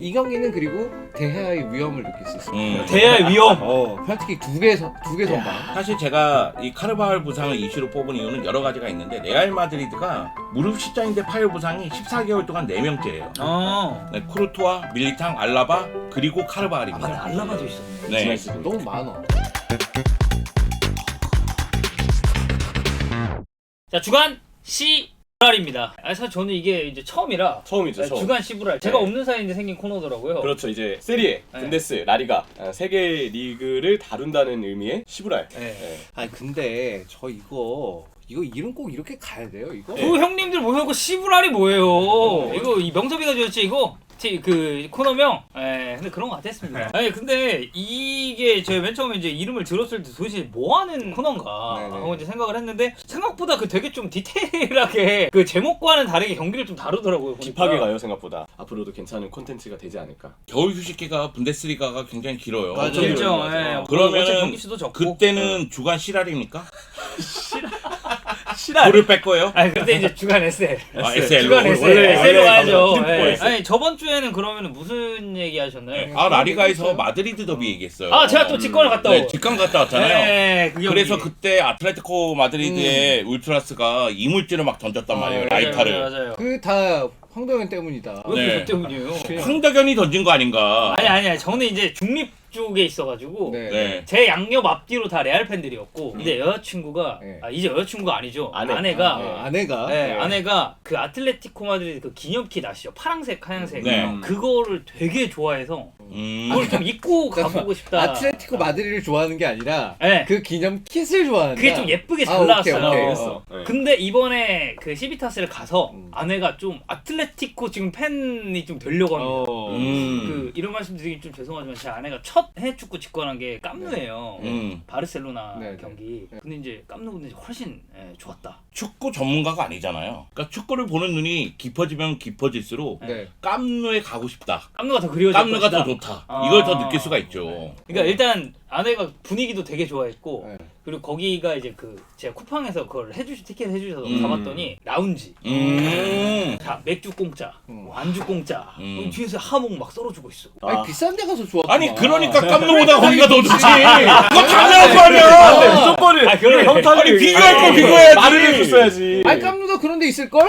이 경기는 그리고 대야의 위험을 느낄 수 있습니다. 대야의 위험. 펠티킥 두 개 선방. 사실 제가 이 카르바할 부상을 이슈로 뽑은 이유는 여러 가지가 있는데 레알 마드리드가 무릎 십자인대 파열 부상이 14개월 동안 4명째예요. 네, 쿠르투아, 밀리탕, 알라바 그리고 카르바할입니다. 아, 근데 알라바도 있었네. 네. 너무 많아. 자, 주간 시브랄입니다. 사실 저는 이게 이제 처음이라. 처음이죠. 처음. 주간 시브랄. 제가 네. 없는 사이에 이제 생긴 코너더라고요. 그렇죠. 이제 세리에, 네. 분데스, 라리가 세 개의 리그를 다룬다는 의미의 시브랄. 네. 네. 아니 근데 저 이거 이름 꼭 이렇게 가야 돼요 이거? 그 형님들 모여놓고 시브랄이 뭐예요? 이거 이 명섭이가 지었지 이거? 그 코너명? 예, 근데 그런 거 같았습니다. 아니 근데 이게 제가 맨 처음에 이제 이름을 들었을 때 도대체 뭐 하는 코너인가 네네. 하고 이제 생각을 했는데 생각보다 그 되게 좀 디테일하게 그 제목과는 다르게 경기를 좀 다루더라고요. 보니까. 딥하게 가요 생각보다. 앞으로도 괜찮은 콘텐츠가 되지 않을까. 겨울 휴식기가 분데스리가가 굉장히 길어요. 맞아요. 길죠. 맞아요. 예. 그러면은 어차피 경기 수도 적고. 그때는 주간 시랄입니까? 시랄. 볼을 뺄 거예요? 아니 그때 이제 주간 SL. 아, SL. 주간 원래 SL. SL로 가야죠. 이름 예. SL. 아니 저번 주에는 그러면 무슨 얘기 하셨나요? 아 라리가에서 마드리드 더비 얘기했어요. 아 제가 또 직관을 갔다 네, 오. 직관 갔다 왔잖아요. 네, 그 경기. 그래서 그때 아틀레티코 마드리드의 울트라스가 이물질을 막 던졌단 말이에요. 라이타를. 맞아요. 그 다 황도현 때문이다. 왜 네. 그것 때문이에요? 황덕연이 던진 거 아닌가? 아니 저는 이제 중립 쪽에 있어가지고 네. 네. 제 양옆 앞뒤로 다 레알 팬들이었고 근데 여자친구가 네. 이제 여자친구가 아니죠. 아내. 아내가 아내가. 네, 아내가 그 아틀레티코 마드리드 그 기념킷 아시죠? 파랑색 하얀색 네. 그거를 되게 좋아해서 그걸 좀 입고 가보고 싶다. 아틀레티코 마드리드를 좋아하는 게 아니라 네. 그 기념 킷을 좋아한다. 그게 좀 예쁘게 잘 오케이, 나왔어요. 오케이. 그랬어. 네. 근데 이번에 그 시비타스를 가서 아내가 좀 아틀레티코 지금 팬이 좀 되려고 합니다. 그 이런 말씀 드리긴 좀 죄송하지만 제 아내가 첫 해외 축구 직관한 게 깜누예요. 바르셀로나 네, 네. 경기. 근데 이제 깜누는 훨씬 좋았다. 축구 전문가가 아니잖아요. 그러니까 축구를 보는 눈이 깊어지면 깊어질수록 네. 깜누에 가고 싶다. 깜누가 더 그리워질 깜누가 것이다. 더 좋다. 아. 이걸 더 느낄 수가 있죠. 그러니까 일단 아내가 분위기도 되게 좋아했고 네. 그리고 거기가 이제 그 제가 쿠팡에서 그걸 티켓 해주셔서 가봤더니 라운지. 자 맥주 공짜, 안주 공짜. 뒤에서 하몽 막 썰어주고 있어. 아니 비싼 데 가서 좋아. 아니 그러니까 깜누보다 거기가 더 좋지. 그거 당연한 거 아니야. 무조건을. 그러네. 형탈이 비교할 거 비교해야지. 말을 해줬어야지. 아니 깜누도 그런 데 있을 걸?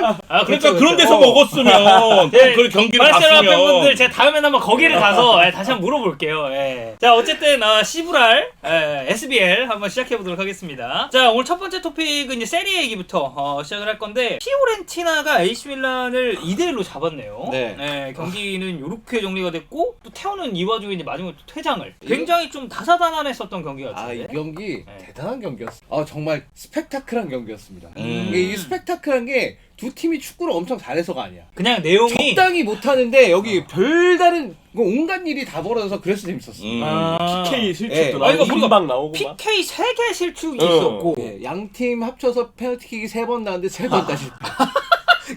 그러니까 그런 데서 먹었으면 네, 그 경기를 바르셀로나 봤으면 팬분들 제가 다음에는 한번 거기를 가서 다시 한번 물어볼게요. 예. 자 어쨌든 시브랄 SBL 한번 시작해보도록 하겠습니다. 자 오늘 첫 번째 토픽은 이제 세리에 얘기부터 시작을 할 건데 피오렌티나가 AC 밀란을 2대1로 잡았네요. 네. 경기는 이렇게 정리가 됐고 또 태우는 이 와중에 이제 마지막에 또 퇴장을 굉장히 좀 다사다난했었던 경기 같은데. 이 경기 네. 대단한 경기였어. 정말 스펙타클한 경기였습니다. 음. 이 스펙타클한 게 두 팀이 축구를 엄청 잘해서가 아니야. 그냥 내용이 적당히 못하는데 여기 별다른 온갖 일이 다 벌어져서 그래서 재밌었어. PK 실축도 네. 나오고 그러니까 우리가 흰방 나오고 막. PK 3개 실축이 있었고 양팀 합쳐서 페널티킥이 3번 나왔는데 3번 다 실패.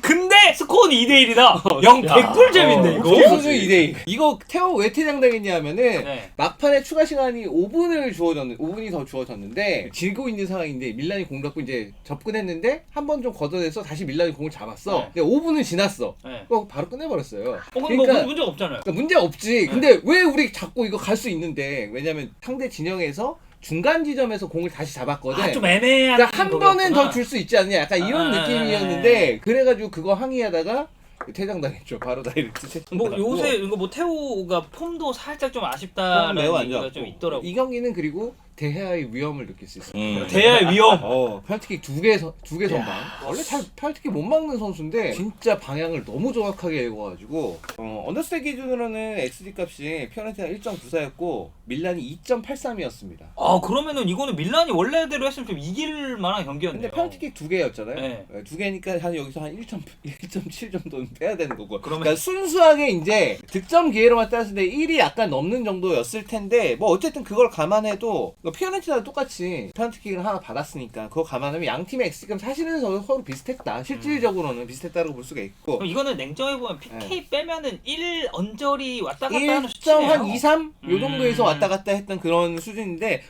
근데 스코어는 2대1이다. 영 개꿀잼인데 이거. 수준 2대2. 이거 태호 왜 퇴장당했냐 하면은 네. 막판에 추가 시간이 5분이 더 주어졌는데 지고 있는 상황인데 밀란이 공 잡고 이제 접근했는데 한 번 좀 걷어내서 다시 밀란이 공을 잡았어. 네. 근데 5분은 지났어. 네. 그거 바로 끝내버렸어요. 그럼 뭐 문제가 없잖아요. 그러니까 문제 없지. 근데 왜 우리 자꾸 이거 갈 수 있는데? 왜냐면 상대 진영에서 중간 지점에서 공을 다시 잡았거든. 좀 애매한. 그러니까 한 번은 거였구나. 더 줄 수 있지 않냐? 약간 이런 느낌이었는데 그래가지고 그거 항의하다가 퇴장당했죠. 바로 다이렉트. 뭐 요새 이거 뭐 태호가 폼도 살짝 좀 아쉽다라는 매우 안 얘기가 좋았고. 좀 있더라고. 이 경기는 그리고 대야의 위험을 느낄 수 있어요. 대야의 위험. 펠티킥 두 개 선방. 원래 잘 펠티킥 못 막는 선수인데 진짜 방향을 너무 정확하게 읽어가지고 언더스탯 기준으로는 XG 값이 피오렌티나 1.94였고 밀란이 2.83이었습니다. 그러면은 이거는 밀란이 원래대로 했으면 좀 이길 만한 경기였네요. 근데 펠티킥 두 개였잖아요. 네. 두 개니까 한 여기서 한 1.7 정도는 빼야 되는 거고. 그러면- 그러니까 순수하게 이제 득점 기회로만 따졌을 때 1이 약간 넘는 정도였을 텐데 뭐 어쨌든 그걸 감안해도 피오렌티나도 똑같이 페널티킥을 하나 받았으니까 그거 감안하면 양 팀의 XG가 사실은 서로 비슷했다. 실질적으로는 비슷했다고 볼 수가 있고. 그럼 이거는 냉정해 보면 PK 빼면은 1 언저리 왔다 갔다 하는 1점 수치네요. 한 2, 3? 요 정도에서 왔다 갔다 했던 그런 수준인데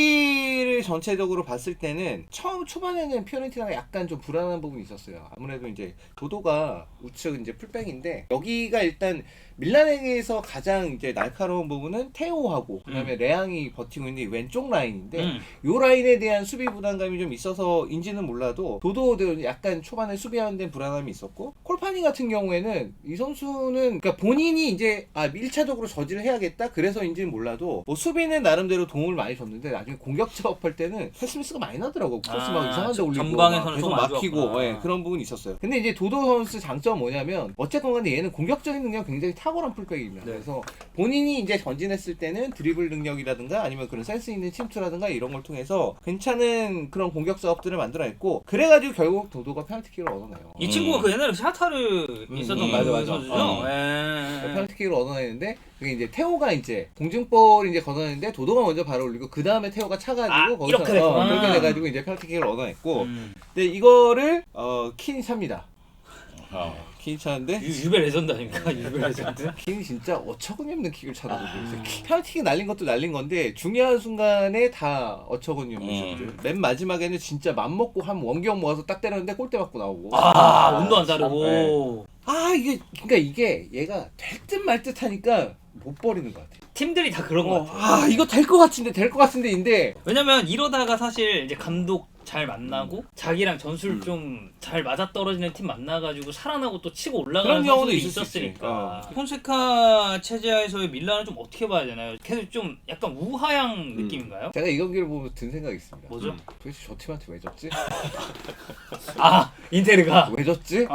경기를 전체적으로 봤을 때는 처음 초반에는 피오렌티나가 약간 좀 불안한 부분이 있었어요. 아무래도 이제 도도가 우측 이제 풀백인데 여기가 일단 밀란에게서 가장 이제 날카로운 부분은 테오하고 그다음에 레앙이 버티고 있는 이 왼쪽 라인인데 요 라인에 대한 수비 부담감이 좀 있어서인지는 몰라도 도도도 약간 초반에 수비하는 데 불안함이 있었고 콜파니 같은 경우에는 이 선수는 그러니까 본인이 이제 1차적으로 저지를 해야겠다 그래서인지는 몰라도 뭐 수비는 나름대로 도움을 많이 줬는데 나중에 공격 작업할 때는 패스미스가 많이 나더라고. 크로스 막 이상한 데 올리고 전방에서는 계속 좀 안 막히고 좋았구나. 예, 그런 부분이 있었어요. 근데 이제 도도 선수 장점 뭐냐면 어쨌건 간에 얘는 공격적인 능력 굉장히 탁월한 풀백입니다. 네. 그래서 본인이 이제 전진했을 때는 드리블 능력이라든가 아니면 그런 센스 있는 침투라든가 이런 걸 통해서 괜찮은 그런 공격 작업들을 만들어냈고 그래가지고 결국 도도가 페널티킥을 얻어내요. 이 친구가 그 옛날에 샤타르 있었던 맞아. 선수죠. 페널티킥을 얻어내는데 그게 이제 테오가 이제 공중볼 이제 걷어내는데 도도가 먼저 바로 올리고 그 다음에 테오가 차가지고 거기서 이렇게 됐구나. 그렇게 돼가지고 이제 페널티킥을 얻어냈고 근데 이거를 킨이 찹니다. 킨이 차는데 유배 레전드 아닙니까? 유배 레전드. 킨이 진짜 어처구니 없는 킥을 차더라고요. 페널티킥 날린 것도 날린 건데 중요한 순간에 다 어처구니 없는 슛들. 맨 마지막에는 진짜 맘먹고 한 원경 모아서 딱 때렸는데 골대 맞고 나오고. 운도 안 자르고. 이게 그러니까 이게 얘가 될 듯 말 듯 하니까 못 버리는 것 같아. 팀들이 다 그런 것 같아. 이거 될 것 같은데인데 왜냐면 이러다가 사실 이제 감독 잘 만나고 자기랑 전술 좀 잘 맞아떨어지는 팀 만나가지고 살아나고 또 치고 올라가는 그런 경우도 선수들이 있을 수 있지. 있었으니까 폰세카 체제하에서의 밀란을 좀 어떻게 봐야 되나요? 계속 좀 약간 우하향 느낌인가요? 제가 이 경기를 보면서 든 생각이 있습니다. 뭐죠? 도대체 저 팀한테 왜 졌지? 인테르가 왜 졌지?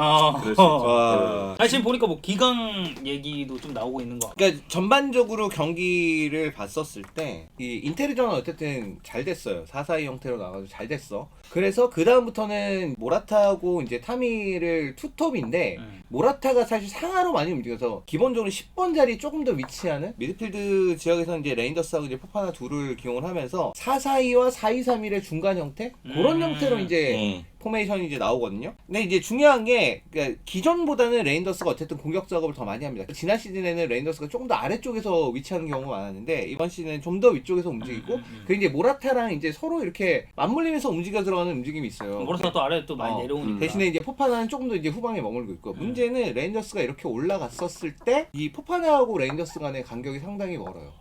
아니 지금 보니까 뭐 기강 얘기도 좀 나오고 있는 거 같고. 그러니까 전반적으로 경기를 봤었을 때 이 인테리전은 어쨌든 잘 됐어요. 4-4-2 형태로 나가서 잘 됐어. 그래서 그 다음부터는 모라타하고 이제 타미를 투톱인데 모라타가 사실 상하로 많이 움직여서 기본적으로 10번 자리 조금 더 위치하는 미드필드 지역에서 이제 레인더스하고 이제 포파나 둘을 기용을 하면서 4-4-2와 4-2-3-1의 중간 형태 그런 형태로 이제 포메이션이 이제 나오거든요. 근데 이제 중요한 게 그러니까 기존보다는 레인더스가 어쨌든 공격 작업을 더 많이 합니다. 지난 시즌에는 레인더스가 조금 더 아래쪽에서 위치하는 경우가 많았는데 이번 시즌은 좀 더 위쪽에서 움직이고 그리고 이제 모라타랑 이제 서로 이렇게 맞물리면서 움직여 들어가는 움직임이 있어요. 모라타 또 아래 또 많이 내려오니까. 대신에 이제 포파나는 조금 더 이제 후방에 머물고 있고 문제는 레인저스가 이렇게 올라갔었을 때 이 포파나하고 레인저스 간의 간격이 상당히 멀어요.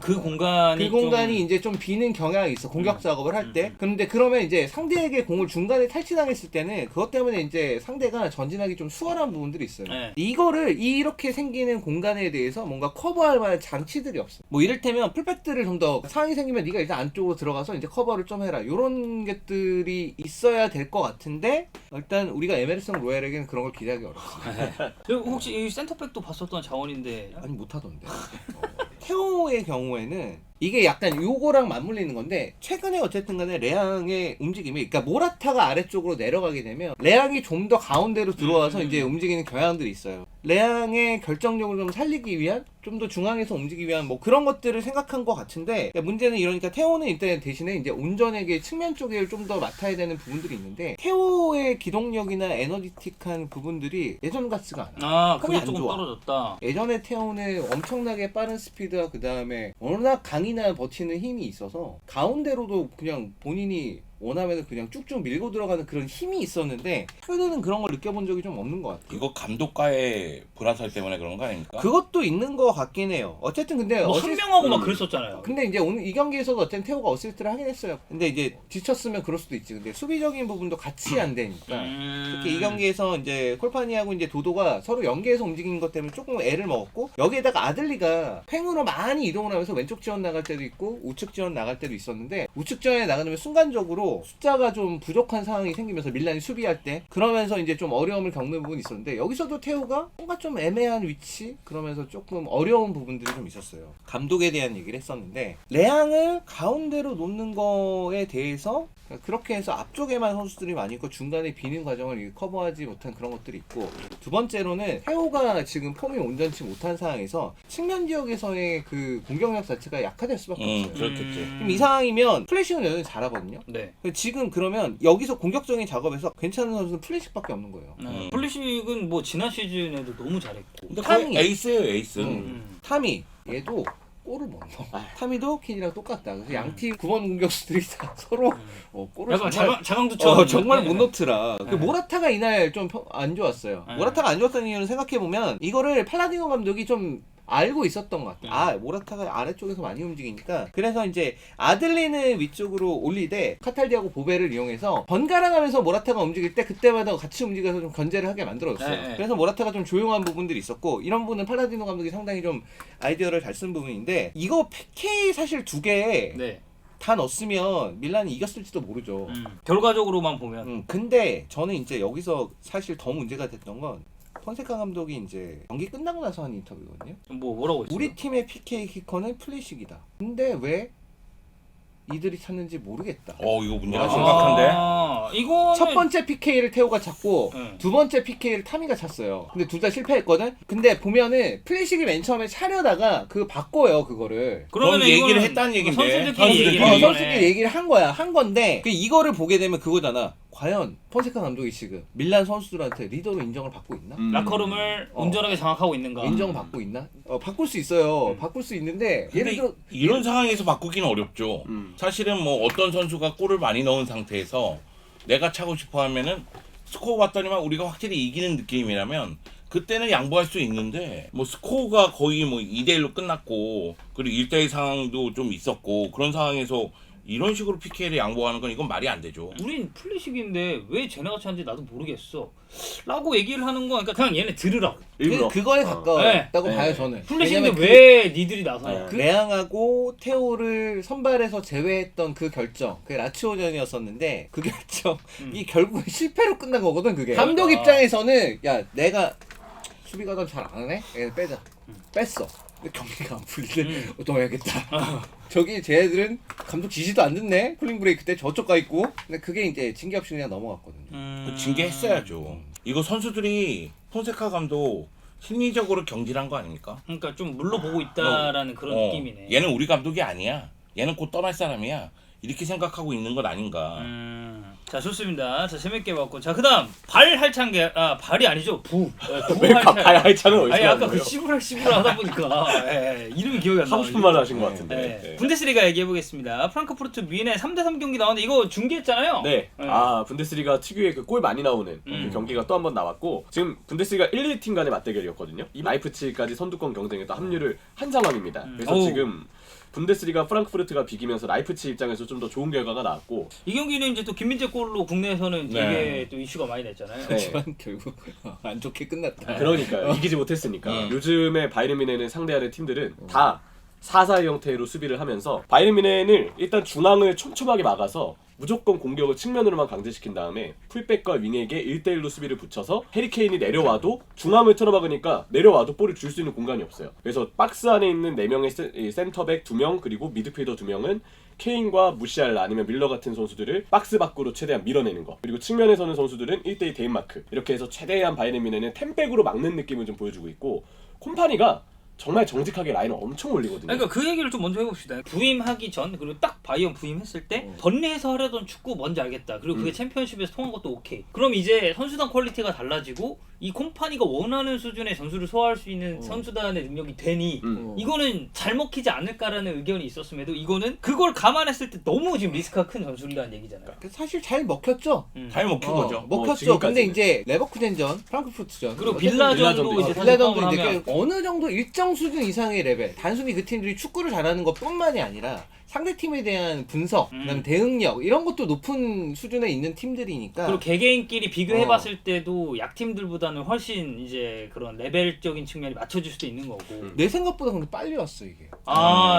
그 공간이 그 공간이 이제 좀 비는 경향이 있어 공격 작업을 할 때. 그런데 그러면 이제 상대에게 공을 중간에 탈취당했을 때는 그것 때문에 이제 상대가 전진하기 좀 수월한 부분들이 있어요. 네. 이거를 이렇게 생기는 공간에 대해서 뭔가 커버할 만한 장치들이 없어. 뭐 이를테면 풀백들을 좀 더 상황이 생기면 네가 일단 안쪽으로 들어가서 이제 커버를 좀 해라. 이런 것들이 있어야 될 것 같은데 일단 우리가 에메르송 로얄에게는 그런 걸 기대하기 어렵습니다. 그리고 혹시 이 센터백도 봤었던 자원인데 아니 못하던데. 테오의 경우에는 이게 약간 요거랑 맞물리는 건데 최근에 어쨌든 간에 레앙의 움직임이 그러니까 모라타가 아래쪽으로 내려가게 되면 레앙이 좀 더 가운데로 들어와서 이제 움직이는 경향들이 있어요. 레앙의 결정력을 좀 살리기 위한 좀 더 중앙에서 움직이기 위한 뭐 그런 것들을 생각한 것 같은데 문제는 이러니까 테오는 일단 대신에 이제 온전하게 측면 쪽에 좀 더 맡아야 되는 부분들이 있는데 테오의 기동력이나 에너지틱한 부분들이 예전 같지가 않아. 그게 안 조금 좋아. 떨어졌다. 예전에 테오는 엄청나게 빠른 스피드와 그 다음에 워낙 강이나 버티는 힘이 있어서 가운데로도 그냥 본인이 원하면 그냥 쭉쭉 밀고 들어가는 그런 힘이 있었는데 최근에는 그런 걸 느껴본 적이 좀 없는 것 같아요. 이거 감독과의 불화설 때문에 그런 거 아닙니까? 그것도 있는 것 같긴 해요. 어쨌든 근데 뭐 한 명하고 막 그랬었잖아요. 근데 이제 오늘 이 경기에서도 어쨌든 테오가 어시스트를 하긴 했어요. 근데 이제 지쳤으면 그럴 수도 있지. 근데 수비적인 부분도 같이 안 되니까 특히 이 경기에서 이제 콜파니하고 이제 도도가 서로 연계해서 움직이는 것 때문에 조금 애를 먹었고 여기에다가 아들리가 횡으로 많이 이동을 하면서 왼쪽 지원 나갈 때도 있고 우측 지원 나갈 때도 있었는데 우측 지원에 나가면 순간적으로 숫자가 좀 부족한 상황이 생기면서 밀란이 수비할 때 그러면서 이제 좀 어려움을 겪는 부분이 있었는데 여기서도 테오가 뭔가 좀 애매한 위치 그러면서 조금 어려운 부분들이 좀 있었어요. 감독에 대한 얘기를 했었는데 레앙을 가운데로 놓는 거에 대해서 그렇게 해서 앞쪽에만 선수들이 많이 있고 중간에 비는 과정을 커버하지 못한 그런 것들이 있고 두 번째로는 테오가 지금 폼이 온전치 못한 상황에서 측면 지역에서의 그 공격력 자체가 약화될 수밖에 없어요. 그렇겠지. 지금 이 상황이면 플래싱은 여전히 잘하거든요. 네. 지금 그러면 여기서 공격적인 작업에서 괜찮은 선수는 플래식밖에 없는 거예요. 플리식은 뭐 지난 시즌에도 너무 잘했고. 근데 거의 에이스예요, 에이스. 타미 얘도 골을 못 넣어. 타미도 킨이랑 똑같다. 그래서 양팀 9번 공격수들이 다 서로 골을 약간 정말 자강두처럼 정말 네. 못 넣더라. 네. 그 모라타가 이날 좀 안 좋았어요. 네. 모라타가 안 좋았다는 이유는 생각해보면 이거를 팔라디노 감독이 좀 알고 있었던 것 같아. 모라타가 아래쪽에서 많이 움직이니까. 그래서 이제 아들리는 위쪽으로 올리되 카탈디하고 보베를 이용해서 번갈아가면서 모라타가 움직일 때 그때마다 같이 움직여서 좀 견제를 하게 만들어줬어요. 네. 그래서 모라타가 좀 조용한 부분들이 있었고 이런 부분은 팔라디노 감독이 상당히 좀 아이디어를 잘 쓴 부분인데 이거 PK 사실 2개 네. 다 넣었으면 밀란이 이겼을지도 모르죠. 결과적으로만 보면 근데 저는 이제 여기서 사실 더 문제가 됐던 건 폰세카 감독이 이제 경기 끝나고 나서 한 인터뷰거든요. 뭐라고 했어요? 우리 팀의 PK 키커는 플리식이다. 근데 왜 이들이 찾는지 모르겠다. 이거 문제가 심각한데. 이거 첫 번째 PK를 태호가 찾고 두 번째 PK를 타미가 찼어요. 근데 둘 다 실패했거든. 근데 보면은 플리식이 맨 처음에 차려다가 그거 바꿔요 그거를. 그러면 그건 얘기를 했다는 얘긴데. 선수끼리 얘기를 한 거야. 한 건데 이거를 보게 되면 그거잖아. 과연 폰세카 감독이 지금 밀란 선수들한테 리더로 인정을 받고 있나? 라커룸을 온전하게 장악하고 있는가? 인정받고 있나? 바꿀 수 있어요. 바꿀 수 있는데 예를 들어 이런 상황에서 바꾸기는 어렵죠. 사실은 뭐 어떤 선수가 골을 많이 넣은 상태에서 내가 차고 싶어 하면은 스코어 봤더니만 우리가 확실히 이기는 느낌이라면 그때는 양보할 수 있는데 뭐 스코어가 거의 뭐 2대1로 끝났고 그리고 1대1 상황도 좀 있었고 그런 상황에서 이런 식으로 PK를 양보하는 건 이건 말이 안 되죠. 우린 플리식인데 왜 쟤네가 찾는지 나도 모르겠어 라고 얘기를 하는 거. 그러니까 그냥 얘네 들으라고. 그거에 가까웠다고 네. 봐요 저는. 플리식인데 왜냐면 왜 니들이 나서냐. 레앙하고 테오를 선발해서 제외했던 그 결정, 그게 라치오전이었었는데 그 결정이 결국은 실패로 끝난 거거든 그게. 감독 입장에서는 야 내가 수비 가담 잘 안 하네? 빼자. 뺐어. 근데 경기가 안 풀리네. 넣어야겠다. 저기 쟤네들은 감독 지시도 안 듣네. 쿨링 브레이크 때 저쪽 가 있고. 근데 그게 이제 징계 없이 그냥 넘어갔거든요. 징계했어야죠. 이거 선수들이 폰세카 감독 심리적으로 경질한 거 아닙니까? 그러니까 좀 물러보고 있다라는 그런 느낌이네. 얘는 우리 감독이 아니야. 얘는 곧 떠날 사람이야. 이렇게 생각하고 있는 건 아닌가. 자 좋습니다. 자 재밌게 봤고 자 그다음 발 할창계 발이 아니죠 부 발 할창은 어디서 아니 아까 나온 그 거예요? 시부라 하다 보니까 이름이 기억이 안 나. 하고 싶은 말을 하신 것 같은데. 네. 분데스리가 얘기해 보겠습니다. 프랑크푸르트 뮌헨 3대3 경기 나왔는데 이거 중계했잖아요. 네. 분데스리가 특유의 그 골 많이 나오는 그 경기가 또 한 번 나왔고 지금 분데스리가 1, 2팀 간의 맞대결이었거든요. 이 라이프치히까지 선두권 경쟁에 또 합류를 한 상황입니다. 그래서 지금 분데스리가 프랑크푸르트가 비기면서 라이프치히 입장에서 좀 더 좋은 결과가 나왔고 이 경기는 이제 또 김민재 골로 국내에서는 되게 네. 또 이슈가 많이 됐잖아요. 하지만 결국 안 좋게 끝났다. 그러니까요. 이기지 못했으니까. 요즘에 바이에른 뮌헨을 상대하는 팀들은 다 4-4의 형태로 수비를 하면서 바이에른 뮌헨을 일단 중앙을 촘촘하게 막아서 무조건 공격을 측면으로만 강제시킨 다음에 풀백과 윙에게 1대1로 수비를 붙여서 해리케인이 내려와도 중앙을 틀어막으니까 내려와도 볼을 줄 수 있는 공간이 없어요. 그래서 박스 안에 있는 4명의 센터백 2명 그리고 미드필더 2명은 케인과 무시알라 아니면 밀러 같은 선수들을 박스 밖으로 최대한 밀어내는 거. 그리고 측면에 서는 선수들은 1대1 데인마크. 이렇게 해서 최대한 바이에른 뮌헨은 템백으로 막는 느낌을 좀 보여주고 있고 콤파니가 정말 정직하게 라인을 엄청 올리거든요. 그러니까 그 얘기를 좀 먼저 해봅시다. 부임하기 전 그리고 딱 바이언 부임했을 때 번리에서 하려던 축구 뭔지 알겠다. 그리고 그게 챔피언십에서 통한 것도 오케이. 그럼 이제 선수단 퀄리티가 달라지고 이 콤파니가 원하는 수준의 전술을 소화할 수 있는 선수단의 능력이 되니 이거는 잘 먹히지 않을까라는 의견이 있었음에도 이거는 그걸 감안했을 때 너무 지금 리스크가 큰 전술이라는 얘기잖아요. 사실 잘 먹혔죠. 잘 먹힌 거죠. 먹혔죠. 지금까지는. 근데 이제 레버쿠젠전, 프랑크푸르트전 그리고 어쨌든 빌라전도 이제 빌라전도 사실 이제 하면 어느 정도 일정 수준 이상의 레벨. 단순히 그 팀들이 축구를 잘하는 것뿐만이 아니라 상대 팀에 대한 분석, 그다음에 대응력 이런 것도 높은 수준에 있는 팀들이니까. 그리고 개개인끼리 비교해봤을 때도 약팀들보다는 훨씬 이제 그런 레벨적인 측면이 맞춰질 수도 있는 거고. 내 생각보다 근데 빨리 왔어 이게.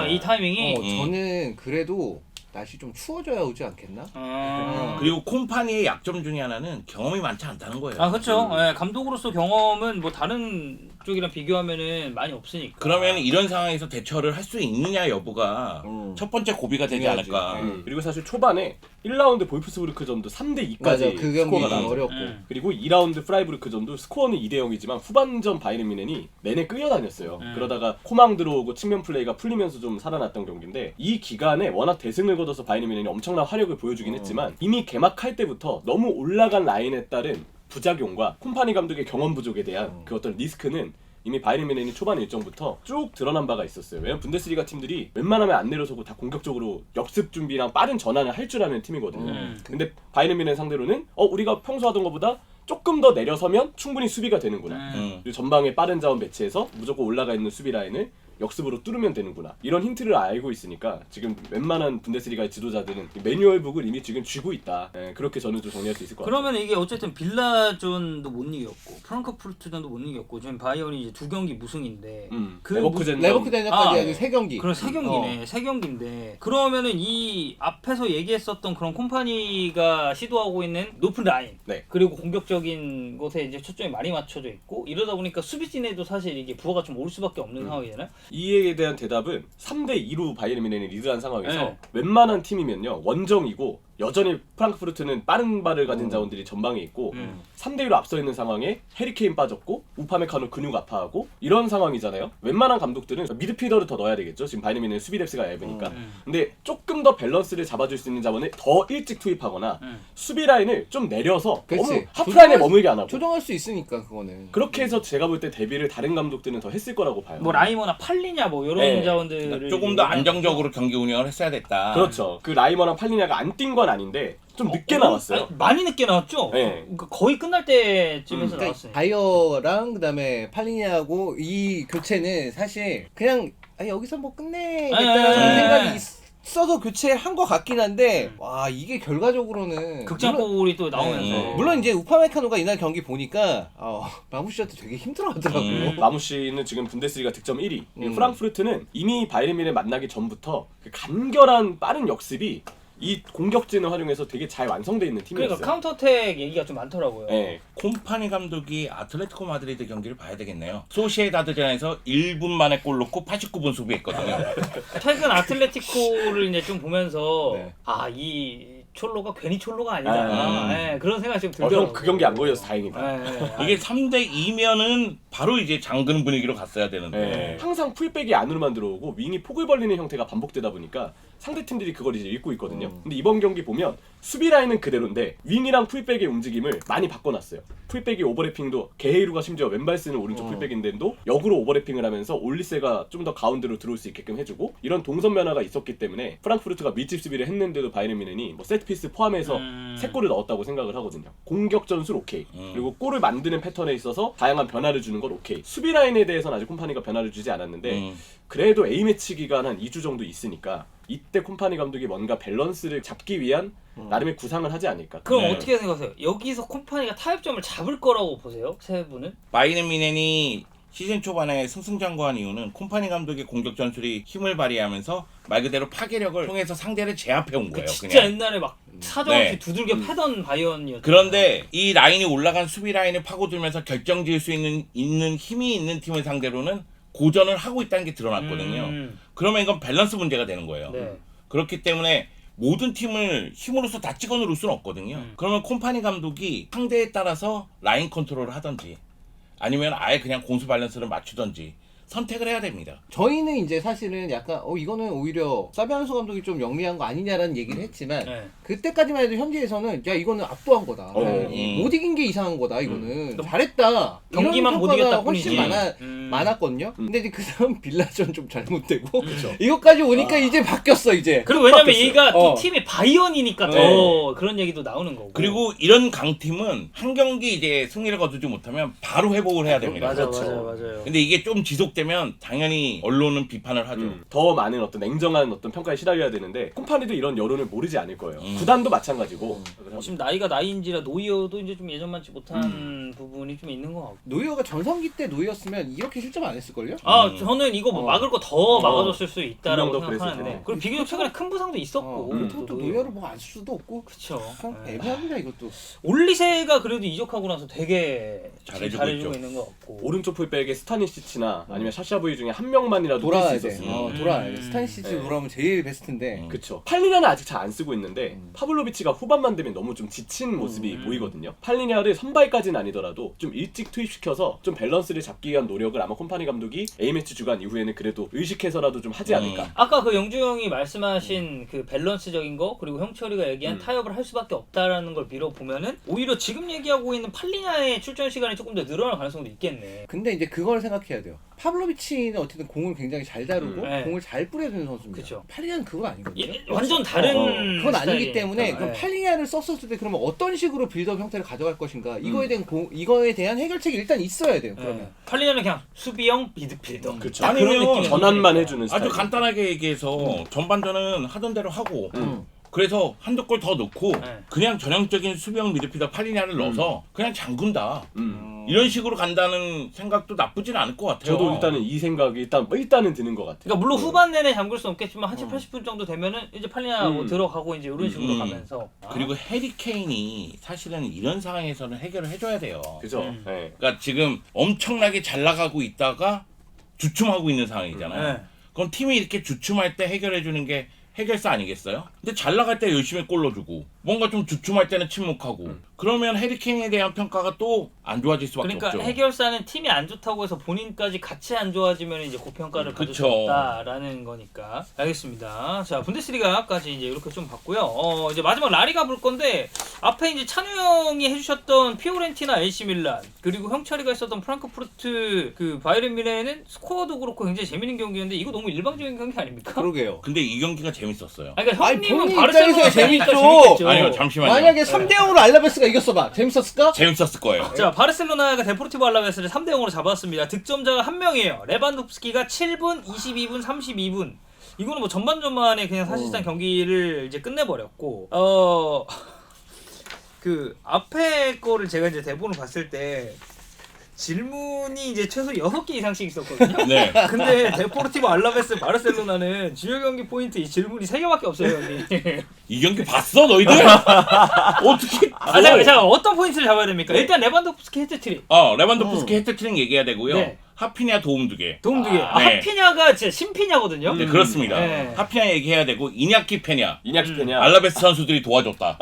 이 타이밍이. 저는 그래도 날씨 좀 추워져야 오지 않겠나? 그리고 콤파니의 약점 중에 하나는 경험이 많지 않다는 거예요. 그렇죠. 감독으로서 경험은 뭐 다른 쪽이랑 비교하면은 많이 없으니까. 그러면 이런 상황에서 대처를 할 수 있느냐 여부가 첫 번째 고비가 되지 중요하지. 않을까. 그리고 사실 초반에 1라운드 볼프스부르크전도 3대2까지 맞아, 그 스코어가 경기 나왔죠. 어렵고. 그리고 2라운드 프라이부르크전도 스코어는 2대0이지만 후반전 바이에른 뮌헨이 내내 끌려다녔어요. 그러다가 코망 들어오고 측면 플레이가 풀리면서 좀 살아났던 경기인데 이 기간에 워낙 대승을 거둬서 바이에른 뮌헨이 엄청난 화력을 보여주긴 했지만 이미 개막할 때부터 너무 올라간 라인에 따른 부작용과 콤파니 감독의 경험 부족에 대한 그 어떤 리스크는 이미 바이에른 뮌헨이 초반 일정부터 쭉 드러난 바가 있었어요. 왜냐면 분데스리가 팀들이 웬만하면 안 내려서고 다 공격적으로 역습 준비랑 빠른 전환을 할 줄 아는 팀이거든요. 근데 바이에른 뮌헨 상대로는 우리가 평소 하던 것보다 조금 더 내려서면 충분히 수비가 되는구나. 그리고 전방에 빠른 자원 배치해서 무조건 올라가 있는 수비 라인을 역습으로 뚫으면 되는구나. 이런 힌트를 알고 있으니까 지금 웬만한 분데스리가의 지도자들은 매뉴얼북을 이미 지금 쥐고 있다. 그렇게 저는 좀 정리할 수 있을 것 같아요. 그러면 이게 어쨌든 빌라전도 못 이겼고 프랑크푸르트전도 못 이겼고 지금 바이언이 이제 2경기 무승인데 그 레버쿠젠까지 3경기. 그래 3경기네. 3경기인데 그러면은 이 앞에서 얘기했었던 그런 콤파니가 시도하고 있는 높은 라인 네. 그리고 공격적인 것에 이제 초점이 많이 맞춰져 있고 이러다 보니까 수비진에도 사실 이게 부하가 좀 올 수밖에 없는 상황이잖아요. 이에 대한 대답은 3대2로 바이에른 뮌헨이 리드한 상황에서 네. 웬만한 팀이면요 원정이고 여전히 프랑크푸르트는 빠른 발을 가진 자원들이 전방에 있고 3대2로 앞서 있는 상황에 해리케인 빠졌고 우파메카노 근육 아파하고 이런 상황이잖아요. 웬만한 감독들은 미드필더를 더 넣어야 되겠죠. 지금 바이에른 뮌헨은 수비 뎁스가 얇으니까. 근데 조금 더 밸런스를 잡아줄 수 있는 자원을 더 일찍 투입하거나 수비 라인을 좀 내려서 너무 하프라인에 머물게 안 하고 조정할 수 있으니까 그거는. 그렇게 해서 제가 볼 때 대비를 다른 감독들은 더 했을 거라고 봐요. 뭐 라이머나 팔리냐 뭐 이런 네. 자원들을 조금 더 안정적으로 경기 운영을 했어야 됐다. 그렇죠. 그 라이머랑 팔리냐가 안 뛴 건 아닌데 좀 늦게 나왔어요. 아니, 많이 늦게 나왔죠? 네. 그러니까 거의 끝날 때쯤에서 그러니까 나왔어요. 바이어랑 그다음에 팔리냐하고 이 교체는 사실 그냥 여기서 뭐 끝내겠다라는 생각이 있어서 교체한 것 같긴 한데 와 이게 결과적으로는 극장골이 또 나오면서 물론 이제 우파메카노가 이날 경기 보니까 마무시한테 되게 힘들어하더라고. 마무시는 지금 분데스리가 득점 1위. 프랑크푸르트는 이미 바이에른 뮌헨 만나기 전부터 그 간결한 빠른 역습이 이 공격진을 활용해서 되게 잘 완성되어 있는 팀이었어요. 그러니까 카운터어택 얘기가 좀 많더라고요. 네. 콤파니 감독이 아틀레티코 마드리드 경기를 봐야 되겠네요. 소시에다드전에서 1분 만에 골 넣고 89분 수비했거든요. 최근 아틀레티코를 이제 좀 보면서 네. 이 촐로가 괜히 촐로가 아니다. 네, 그런 생각이 좀 들더라고요. 형 그 경기 안 걸려서 다행이다. 네. 이게 3대2면은 바로 이제 장근 분위기로 갔어야 되는데 네. 항상 풀백이 안으로만 들어오고 윙이 폭을 벌리는 형태가 반복되다 보니까 상대 팀들이 그걸 이제 읽고 있거든요. 근데 이번 경기 보면 수비 라인은 그대로인데 윙이랑 풀백의 움직임을 많이 바꿔놨어요. 풀백이 오버래핑도 게헤이루가 심지어 왼발 쓰는 오른쪽 풀백인데도 역으로 오버래핑을 하면서 올리세가 좀 더 가운데로 들어올 수 있게끔 해주고 이런 동선 변화가 있었기 때문에 프랑크푸르트가 밀집 수비를 했는데도 바이에른 뮌헨이 뭐 세트피스 포함해서 3골을 넣었다고 생각을 하거든요. 공격 전술 오케이. 그리고 골을 만드는 패턴에 있어서 다양한 변화를 주는 건 오케이. 수비 라인에 대해서는 아직 콤파니가 변화를 주지 않았는데 그래도 A매치 기간 한 2주 정도 있으니까 이때 콤파니 감독이 뭔가 밸런스를 잡기 위한 나름의 구상을 하지 않을까. 그럼 네. 어떻게 생각하세요? 여기서 콤파니가 타협점을 잡을 거라고 보세요? 세 분은? 바이에른 뮌헨이 시즌 초반에 승승장구한 이유는 콤파니 감독의 공격 전술이 힘을 발휘하면서 말 그대로 파괴력을 통해서 상대를 제압해 온 거예요. 진짜 그냥. 옛날에 막 사정없이 네. 두들겨 패던 바이언이었죠. 그런데 이 라인이 올라간 수비 라인을 파고들면서 결정지을 수 있는 힘이 있는 팀을 상대로는 고전을 하고 있다는 게 드러났거든요. 그러면 이건 밸런스 문제가 되는 거예요. 네. 그렇기 때문에 모든 팀을 힘으로써 다 찍어 누를 수는 없거든요. 그러면 콤파니 감독이 상대에 따라서 라인 컨트롤을 하든지 아니면 아예 그냥 공수 밸런스를 맞추든지 선택을 해야 됩니다. 저희는 이제 사실은 약간 이거는 오히려 사비 알론소 감독이 좀 영리한 거 아니냐라는 얘기를 했지만 네. 그때까지만 해도 현지에서는 야 이거는 압도한 거다. 못 이긴 게 이상한 거다. 이거는 잘했다. 경기만 이런 못 평가가 이겼다 훨씬 뿐이지. 많았거든요. 근데 이제 그 다음 빌라전 좀 잘못되고 이것까지 오니까 이제 바뀌었어 이제. 그리고 왜냐면 바뀌었어요. 얘가 또 팀이 바이언이니까 더 네. 그런 얘기도 나오는 거고. 그리고 이런 강팀은 한 경기 이제 승리를 거두지 못하면 바로 회복을 해야 됩니다. 맞아요. 근데 이게 좀 지속되면 당연히 언론은 비판을 하죠. 더 많은 어떤 냉정한 어떤 평가에 시달려야 되는데 콤파니도 이런 여론을 모르지 않을 거예요. 구단도 마찬가지고. 지금 나이가 나이인지라 노이어도 이제 좀 예전만치 못한 부분이 좀 있는 것 같고. 노이어가 전성기 때 노이였으면 이렇게 실점 안 했을걸요? 저는 이거 뭐 막을 거 더 막아줬을 수 있다라고 분명 더 생각하는데. 그랬을 텐데. 그리고 비교적 최근에 큰 부상도 있었고. 그렇다고 또 노이어를 뭐 안 쓸 수도 없고. 그쵸. 애매합니다 이것도. 올리세가 그래도 이적하고 나서 되게 잘해주고 잘해주고 있죠. 있는 것 같고. 오른쪽 풀백에 스타니시치나 아니면 아니면 샤샤부이 중에 한 명만이라도 돌아야 뛸수 돼. 있었으면. 돌아야 돼. 스탄시스 네. 돌아오면 제일 베스트인데. 그쵸. 팔리냐는 아직 잘 안 쓰고 있는데 파블로비치가 후반만 되면 너무 좀 지친 모습이 보이거든요. 팔리냐를 선발까지는 아니더라도 좀 일찍 투입시켜서 좀 밸런스를 잡기 위한 노력을 아마 콤파니 감독이 A매치 주간 이후에는 그래도 의식해서라도 좀 하지 않을까. 아까 그 영주 형이 말씀하신 그 밸런스적인 거 그리고 형철이가 얘기한 타협을 할 수밖에 없다라는 걸 밀어보면은 오히려 지금 얘기하고 있는 팔리냐의 출전 시간이 조금 더 늘어날 가능성도 있겠네. 근데 이제 그걸 생각해야 돼요. 파블로비치는 어쨌든 공을 굉장히 잘 다루고 네. 공을 잘 뿌려주는 선수입니다. 그쵸. 팔리냐는 그건 아니거든요. 완전 다른 그건 아니기 스타일이니까. 때문에 그럼 네. 팔리냐를 썼었을 때 그러면 어떤 식으로 빌드업 형태를 가져갈 것인가 이거에 대한 해결책이 일단 있어야 돼요. 그러면 네. 팔리냐는 그냥 수비형 미드필더. 그쵸. 딱 그런 아니면 느낌이 전환만 있으니까. 해주는 스타일. 아주 간단하게 얘기해서 전반전은 하던 대로 하고 그래서 한두 골 더 넣고 네. 그냥 전형적인 수비형 미드필더 팔리냐를 넣어서 그냥 잠근다. 이런 식으로 간다는 생각도 나쁘진 않을 것 같아요. 저도 일단은 이 생각이 일단은 드는 것 같아요. 그러니까 물론 후반 내내 잠글 수 없겠지만 한 80분 정도 되면은 이제 팔리냐 뭐 들어가고 이제 이런 식으로 가면서 그리고 해리 케인이 사실은 이런 상황에서는 해결을 해줘야 돼요. 그죠? 네. 그러니까 지금 엄청나게 잘 나가고 있다가 주춤하고 있는 상황이잖아요. 네. 그럼 팀이 이렇게 주춤할 때 해결해주는 게 해결사 아니겠어요? 근데 잘 나갈 때 열심히 골 넣어주고 뭔가 좀 주춤할 때는 침묵하고 그러면 해리케인에 대한 평가가 또 안 좋아질 수밖에 그러니까 없죠. 해결사는 팀이 안 좋다고 해서 본인까지 같이 안 좋아지면 이제 고평가를 받을 수 그쵸. 없다라는 거니까. 알겠습니다. 자, 분데스리가까지 이제 이렇게 좀 봤고요. 이제 마지막 라리가 볼 건데 앞에 이제 찬우 형이 해주셨던 피오렌티나 AC 밀란 그리고 형철이가 했었던 프랑크푸르트 그 바이에른 뮌헨은 스코어도 그렇고 굉장히 재밌는 경기였는데 이거 너무 일방적인 경기 아닙니까? 그러게요. 근데 이 경기가 재밌었어요. 아니, 그러니까 형님은 본인 바르셀로나 입장에서 팬이니까 재밌죠. 재밌겠죠. 아니요, 잠시만요. 만약에 3대 0으로 알라베스가 이겼어봐. 재밌었을까? 재밌었을 거예요. 자, 바르셀로나가 데포르티보 알라베스를 3대 0으로 잡았습니다. 득점자가 한 명이에요. 레반도프스키가 7분, 22분, 32분. 이거는 뭐 전반전만에 그냥 사실상 경기를 이제 끝내버렸고, 그 앞에 거를 제가 이제 대본을 봤을 때 질문이 이제 최소 6개 이상씩 있었거든요. 네. 근데 데포르티보 알라베스 바르셀로나는 주요 경기 포인트 이 질문이 3개밖에 없어요, 형님. 이 경기 봤어 너희들? 어떻게? 자, 어떤 포인트를 잡아야 됩니까? 일단 레반도프스키 헤트트릭. 레반도프스키 헤트트릭 얘기해야 되고요. 네. 하피냐 도움 2개. 도움 2개. 네. 하피냐가 진짜 신피냐거든요. 네, 그렇습니다. 네. 하피냐 얘기해야 되고 이냐키 페냐. 이냐키 페냐. 알라베스 선수들이 도와줬다.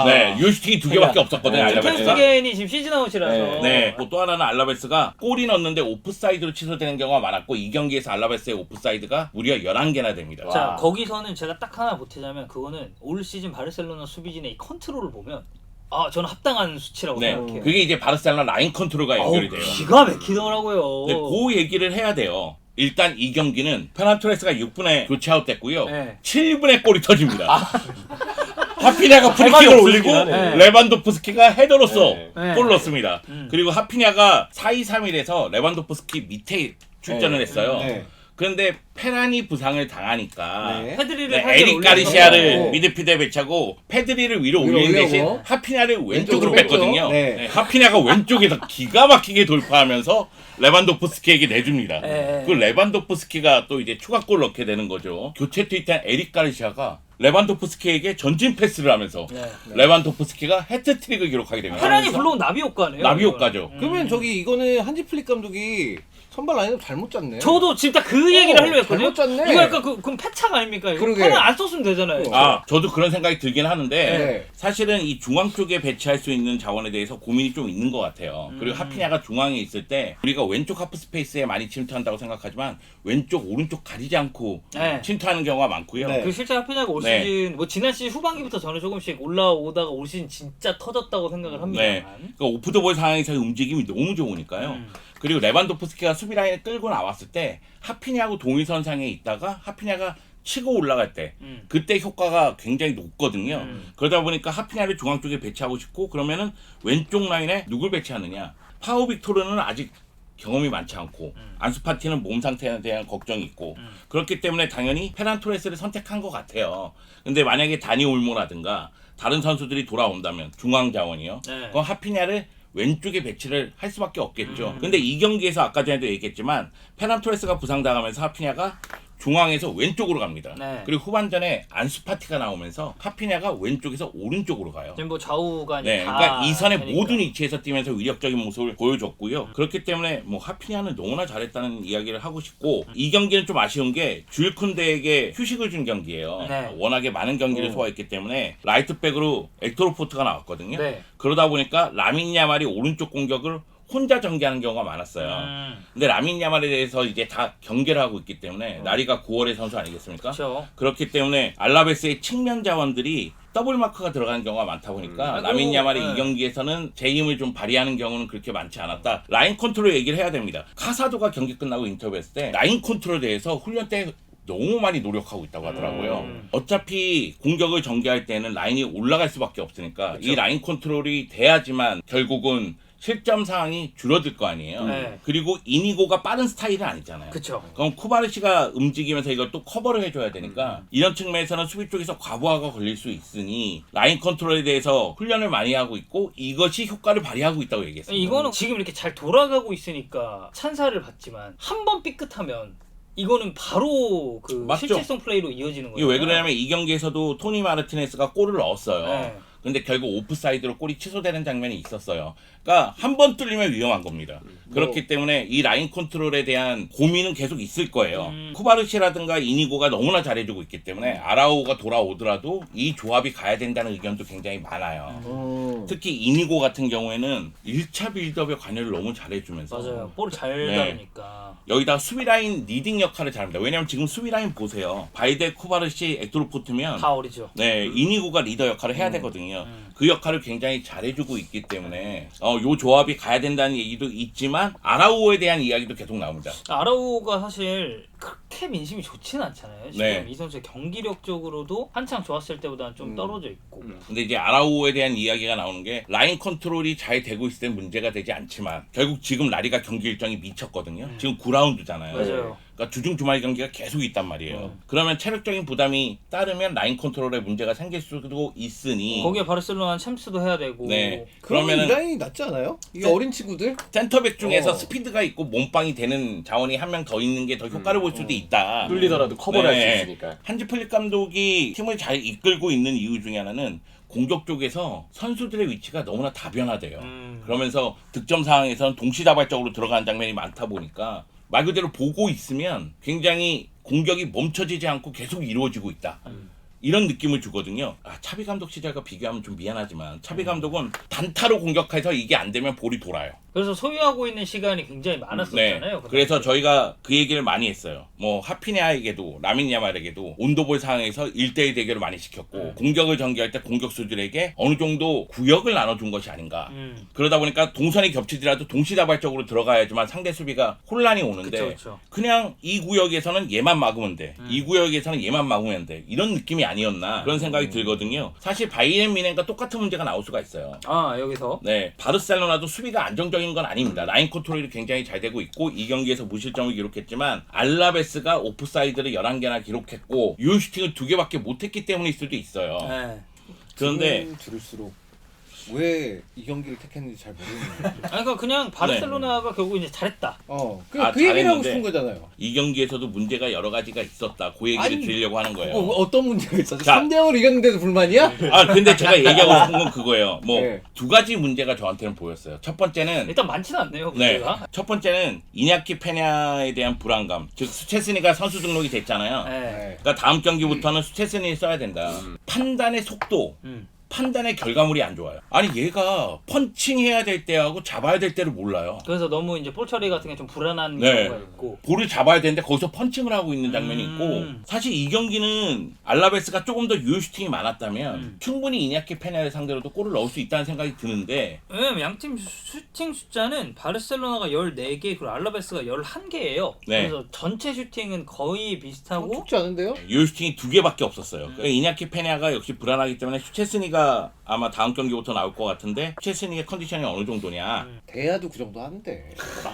네, 유슈팅이 2개밖에 없었거든요. 알라베스가. 켄스겐이 지금 시즌 아웃이라서. 네, 또 하나는 알라베스가 골이 넣었는데 오프사이드로 취소되는 경우가 많았고 이 경기에서 알라베스의 오프사이드가 무려 11개나 됩니다. 자, 거기서는 제가 딱 하나 보태자면 그거는 올 시즌 바르셀로나 수비진의 이 컨트롤을 보면 저는 합당한 수치라고 네, 생각해요. 그게 이제 바르셀로나 라인 컨트롤과 연결이 돼요. 기가 막히더라고요. 네, 그 얘기를 해야 돼요. 일단 이 경기는 페나토레스가 6분에 교체 아웃됐고요. 네. 7분에 골이 터집니다. 하피냐가 프리킥을 올리고 하네. 레반도프스키가 헤더로서 네. 골을 넣습니다. 그리고 하피냐가 4-2-3-1에서 레반도프스키 밑에 출전을 했어요. 네. 그런데 페란이 부상을 당하니까 네. 페드리를 에릭 가르시아를 올려서. 미드필더에 배치하고 페드리를 위로 위로 올리는 대신 올려고. 하피냐를 왼쪽으로 왼쪽으로 뺐거든요. 뺐죠. 네. 네, 하피냐가 왼쪽에서 기가 막히게 돌파하면서 레반도프스키에게 내줍니다. 네. 그 레반도프스키가 또 이제 추가골 넣게 되는 거죠. 교체 투입된 에릭 가르시아가 레반도프스키에게 전진 패스를 하면서 레반도프스키가 헤트트릭을 기록하게 됩니다. 페란이 불러온 나비 효과네요. 나비 효과죠. 그러면 저기 이거는 한지 플릭 감독이 선발 라인업 잘못 짰네. 저도 진짜 그 얘기를 하려고 했거든요. 잘못 짰네. 이거 약간 그럼 패착 아닙니까? 이거 그러게. 페란 안 썼으면 되잖아요. 저도 그런 생각이 들긴 하는데 네. 사실은 이 중앙 쪽에 배치할 수 있는 자원에 대해서 고민이 좀 있는 것 같아요. 그리고 하피냐가 중앙에 있을 때 우리가 왼쪽 하프 스페이스에 많이 침투한다고 생각하지만 왼쪽 오른쪽 가리지 않고 네. 침투하는 경우가 많고요. 네. 그 실제 하피냐가 올 네. 시즌 뭐 지난 시즌 후반기부터 저는 조금씩 올라오다가 올 시즌 진짜 터졌다고 생각을 합니다. 네. 그러니까 오프더볼 상황에서의 움직임이 너무 좋으니까요. 그리고 레반도프스키가 수비 라인을 끌고 나왔을 때 하피냐하고 동일선상에 있다가 하피냐가 치고 올라갈 때 그때 효과가 굉장히 높거든요. 그러다 보니까 하피냐를 중앙 쪽에 배치하고 싶고 그러면은 왼쪽 라인에 누굴 배치하느냐. 파우 빅토르는 아직 경험이 많지 않고 안수파티는 몸 상태에 대한 걱정이 있고 그렇기 때문에 당연히 페란 토레스를 선택한 것 같아요. 근데 만약에 다니 올모라든가 다른 선수들이 돌아온다면 중앙 자원이요. 네. 그럼 하피냐를 왼쪽에 배치를 할 수밖에 없겠죠. 근데 이 경기에서 아까 전에도 얘기했지만 페란 토레스가 부상당하면서 하피냐가 중앙에서 왼쪽으로 갑니다. 네. 그리고 후반전에 안수파티가 나오면서 하피냐가 왼쪽에서 오른쪽으로 가요. 지금 뭐 좌우가 네, 다 그러니까 이 선의 되니까. 모든 위치에서 뛰면서 위력적인 모습을 보여줬고요. 그렇기 때문에 뭐 하피냐는 너무나 잘했다는 이야기를 하고 싶고 이 경기는 좀 아쉬운 게 주일 쿤데에게 휴식을 준 경기예요. 네. 워낙에 많은 경기를 소화했기 때문에 라이트백으로 엑토로포트가 나왔거든요. 네. 그러다 보니까 라민 야말이 오른쪽 공격을 혼자 전개하는 경우가 많았어요. 근데 라민 야말에 대해서 이제 다 경계를 하고 있기 때문에 나리가 9월의 선수 아니겠습니까? 그렇죠. 그렇기 때문에 알라베스의 측면 자원들이 더블 마크가 들어가는 경우가 많다 보니까 라민 야말이 네. 이 경기에서는 제 힘을 좀 발휘하는 경우는 그렇게 많지 않았다. 라인 컨트롤 얘기를 해야 됩니다. 카사도가 경기 끝나고 인터뷰했을 때 라인 컨트롤에 대해서 훈련 때 너무 많이 노력하고 있다고 하더라고요. 어차피 공격을 전개할 때는 라인이 올라갈 수밖에 없으니까 그쵸. 이 라인 컨트롤이 돼야지만 결국은 실점 상황이 줄어들 거 아니에요. 네. 그리고 이니고가 빠른 스타일은 아니잖아요. 그쵸. 그럼 쿠바르시가 움직이면서 이걸 또 커버를 해줘야 되니까 이런 측면에서는 수비 쪽에서 과부하가 걸릴 수 있으니 라인 컨트롤에 대해서 훈련을 많이 하고 있고 이것이 효과를 발휘하고 있다고 얘기했습니다. 이거는 지금 이렇게 잘 돌아가고 있으니까 찬사를 받지만 한 번 삐끗하면 이거는 바로 그 맞죠. 실질성 플레이로 이어지는 이게 거예요. 왜 그러냐면 이 경기에서도 토니 마르티네스가 골을 넣었어요. 네. 근데 결국 오프사이드로 골이 취소되는 장면이 있었어요. 그러니까 한 번 뚫리면 위험한 겁니다. 그렇기 때문에 이 라인 컨트롤에 대한 고민은 계속 있을 거예요. 쿠바르시라든가 이니고가 너무나 잘해주고 있기 때문에 아라우가 돌아오더라도 이 조합이 가야 된다는 의견도 굉장히 많아요. 특히 이니고 같은 경우에는 1차 빌드업에 관여를 너무 잘해주면서 맞아요. 볼을 잘 네. 다루니까. 여기다 수비라인 리딩 역할을 잘합니다. 왜냐면 지금 수비라인 보세요. 바이데, 쿠바르시, 엑토로포트면 다 어리죠. 네, 이니고가 리더 역할을 해야 되거든요. 그 역할을 굉장히 잘해주고 있기 때문에 요 조합이 가야 된다는 얘기도 있지만 아라우오에 대한 이야기도 계속 나옵니다. 아라우가 사실 그렇게 민심이 좋지는 않잖아요. 지금 네. 이 선수의 경기력적으로도 한창 좋았을 때보다는 좀 떨어져 있고. 근데 이제 아라우오에 대한 이야기가 나오는 게 라인 컨트롤이 잘 되고 있을 땐 문제가 되지 않지만 결국 지금 라리가 경기 일정이 미쳤거든요. 지금 9라운드잖아요. 맞아요. 그러니까 주중 주말 경기가 계속 있단 말이에요. 그러면 체력적인 부담이 따르면 라인 컨트롤에 문제가 생길 수도 있으니 거기에 바르셀로나 챔스도 해야 되고. 네. 그러면 이 그러면은 라인이 낫지 않아요? 이게 네. 어린 친구들? 센터백 중에서 어. 스피드가 있고 몸빵이 되는 자원이 한 명 더 있는 게 더 효과를 볼 수도 있다. 뚫리더라도 커버를 네. 할 수 있으니까. 한지 플릭 감독이 팀을 잘 이끌고 있는 이유 중에 하나는 공격 쪽에서 선수들의 위치가 너무나 다변화돼요. 그러면서 득점 상황에서는 동시다발적으로 들어가는 장면이 많다 보니까 말 그대로 보고 있으면 굉장히 공격이 멈춰지지 않고 계속 이루어지고 있다. 이런 느낌을 주거든요. 차비 감독 시절과 비교하면 좀 미안하지만 차비 감독은 단타로 공격해서 이게 안 되면 볼이 돌아요. 그래서 소유하고 있는 시간이 굉장히 많았었잖아요. 그 그래서 저희가 그 얘기를 많이 했어요. 뭐 하피냐에게도 라민 야말에게도 온도볼 상황에서 1대1 대결을 많이 시켰고 공격을 전개할 때 공격수들에게 어느 정도 구역을 나눠준 것이 아닌가. 그러다 보니까 동선이 겹치더라도 동시다발적으로 들어가야지만 상대 수비가 혼란이 오는데 그쵸. 그냥 이 구역에서는 얘만 막으면 돼. 이 구역에서는 얘만 막으면 돼. 이런 느낌이 아니었나 그런 생각이 들거든요. 사실 바이에른 뮌헨과 똑같은 문제가 나올 수가 있어요. 여기서 네, 바르셀로나도 수비가 안정적인 건 아닙니다. 라인 컨트롤이 굉장히 잘 되고 있고 이 경기에서 무실점을 기록했지만 알라베스가 오프사이드를 11개나 기록했고 유효슈팅을 2개밖에 못했기 때문일 수도 있어요. 네. 그런데 들을수록 왜 이 경기를 택했는지 잘 모르겠는데. 그러니까 그냥 바르셀로나가 결국 이제 잘했다. 그 얘기를 하고 잘했는데 싶은 거잖아요. 이 경기에서도 문제가 여러 가지가 있었다. 그 얘기를 아니, 드리려고 하는 거예요. 어떤 문제가 있었죠? 자. 3대0으로 이겼는데도 불만이야? 근데 제가 얘기하고 싶은 건 그거예요. 뭐 네. 두 가지 문제가 저한테는 보였어요. 첫 번째는 일단 많지는 않네요. 네. 문제가. 첫 번째는 이냐키 페냐에 대한 불안감. 즉 수체스니가 선수 등록이 됐잖아요. 네. 그러니까 다음 경기부터는 수체스니 써야 된다. 판단의 속도, 판단의 결과물이 안 좋아요. 아니 얘가 펀칭해야 될 때하고 잡아야 될 때를 몰라요. 그래서 너무 이제 볼 처리 같은 게 좀 불안한 네. 경우가 있고. 볼을 잡아야 되는데 거기서 펀칭을 하고 있는 장면이 있고 사실 이 경기는 알라베스가 조금 더 유효 슈팅이 많았다면 충분히 이냐키 페냐를 상대로도 골을 넣을 수 있다는 생각이 드는데 왜냐면 양팀 슈팅 숫자는 바르셀로나가 14개 그리고 알라베스가 11개예요. 네. 그래서 전체 슈팅은 거의 비슷하고 좋지 않은데요? 유효 슈팅이 2개밖에 없었어요. 그러니까 이냐키 페냐가 역시 불안하기 때문에 슈체스니가 아마 다음 경기부터 나올 것 같은데 슈체스니의 컨디션이 어느 정도냐. 대야도 그 정도 하는데.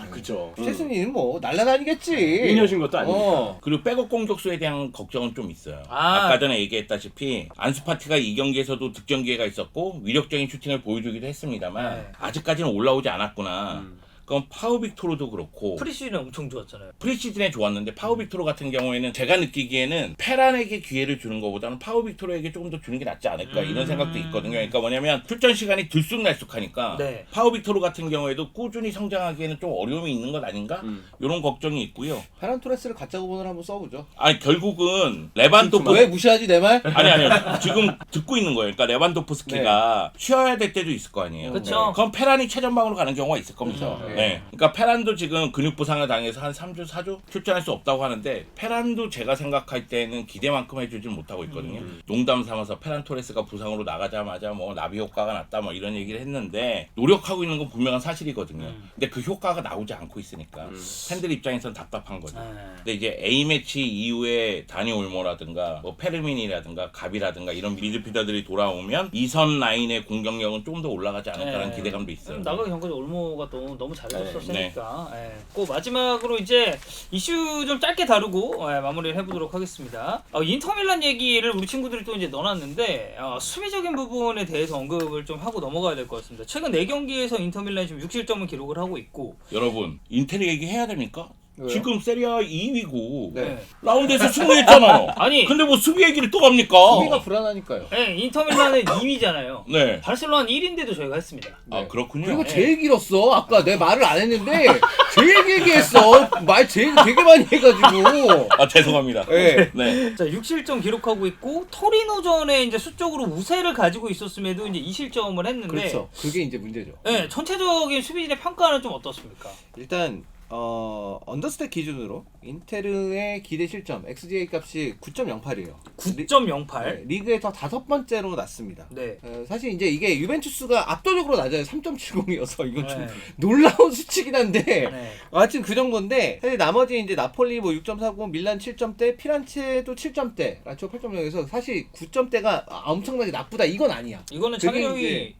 그죠. 최순이는 뭐 날라다니겠지. 1년신 것도 아니니까. 그리고 백업 공격수에 대한 걱정은 좀 있어요. 아. 아까 전에 얘기했다시피 안수파티가 이 경기에서도 득점 기회가 있었고 위력적인 슈팅을 보여주기도 했습니다만 네. 아직까지는 올라오지 않았구나. 그럼 파우빅토르도 그렇고 프리시즌에 엄청 좋았잖아요. 프리시즌에 좋았는데 파우빅토르 같은 경우에는 제가 느끼기에는 페란에게 기회를 주는 것보다는 파우빅토르에게 조금 더 주는 게 낫지 않을까 이런 생각도 있거든요. 그러니까 뭐냐면 출전 시간이 들쑥날쑥하니까 네. 파우빅토르 같은 경우에도 꾸준히 성장하기에는 좀 어려움이 있는 것 아닌가? 이런 걱정이 있고요. 페란 토레스를 가짜 구본을 한번 써보죠. 아니 결국은 레반도프 왜 무시하지 내 말? 아니요 지금 듣고 있는 거예요. 그러니까 레반도프스키가 쉬어야 될 때도 있을 거 아니에요. 그쵸. 그럼 페란이 최전방으로 가는 경우가 있을 겁니다. 네. 그러니까 페란도 지금 근육 부상을 당해서 한 3주 4주 출전할 수 없다고 하는데 페란도 제가 생각할 때는 기대만큼 해주질 못하고 있거든요. 농담 삼아서 페란 토레스가 부상으로 나가자마자 뭐 나비 효과가 났다 뭐 이런 얘기를 했는데 노력하고 있는 건 분명한 사실이거든요. 근데 그 효과가 나오지 않고 있으니까 팬들 입장에서는 답답한 거죠. 근데 이제 A매치 이후에 다니 올모라든가 뭐 페르민이라든가 가비라든가 이런 미드필더들이 돌아오면 이선 라인의 공격력은 좀 더 올라가지 않을까라는 기대감도 있어요. 나가기 전까지 올모가 또 너무 잘해줬었으니까. 그 마지막으로 이제 이슈 좀 짧게 다루고 마무리를 해보도록 하겠습니다. 인터밀란 얘기를 우리 친구들이 또 이제 넣어놨는데 수비적인 부분에 대해서 언급을 좀 하고 넘어가야 될 것 같습니다. 최근 4경기에서 인터밀란이 지금 6실점을 기록을 하고 있고. 여러분 인텔 얘기해야 됩니까? 왜요? 지금 세리아 2위고 네. 라운드에서 승리했잖아요. 아니 근데 뭐 수비 얘기를 또 갑니까? 수비가 불안하니까요. 인터밀란은 2위잖아요. 네. 바르셀로나는 1위인데도 저희가 했습니다. 아 그렇군요. 그리고 제일 길었어. 아까 내 말을 안 했는데 제일 길게 했어. 말 제일 되게 많이 해가지고. 아 죄송합니다. 네. 네. 자, 6실점 기록하고 있고 토리노전에 이제 수적으로 우세를 가지고 있었음에도 이제 2실점을 했는데 그렇죠. 그게 이제 문제죠. 네, 전체적인 수비진의 평가는 좀 어떻습니까? 일단 언더스탯 기준으로 인테르의 기대 실점 XGA 값이 9.08이에요. 9.08. 리그에서 5번째로 낮습니다. 네. 사실 이제 이게 유벤투스가 압도적으로 낮아요. 3.70이어서 이건 좀 네. 놀라운 수치긴 한데 네. 하여튼 그 정도인데 사실 나머지 이제 나폴리 뭐 6.40, 밀란 7점대, 피란체도 7점대, 라치오 8.0에서 사실 9점대가 엄청나게 나쁘다 이건 아니야. 이거는 그게 창현이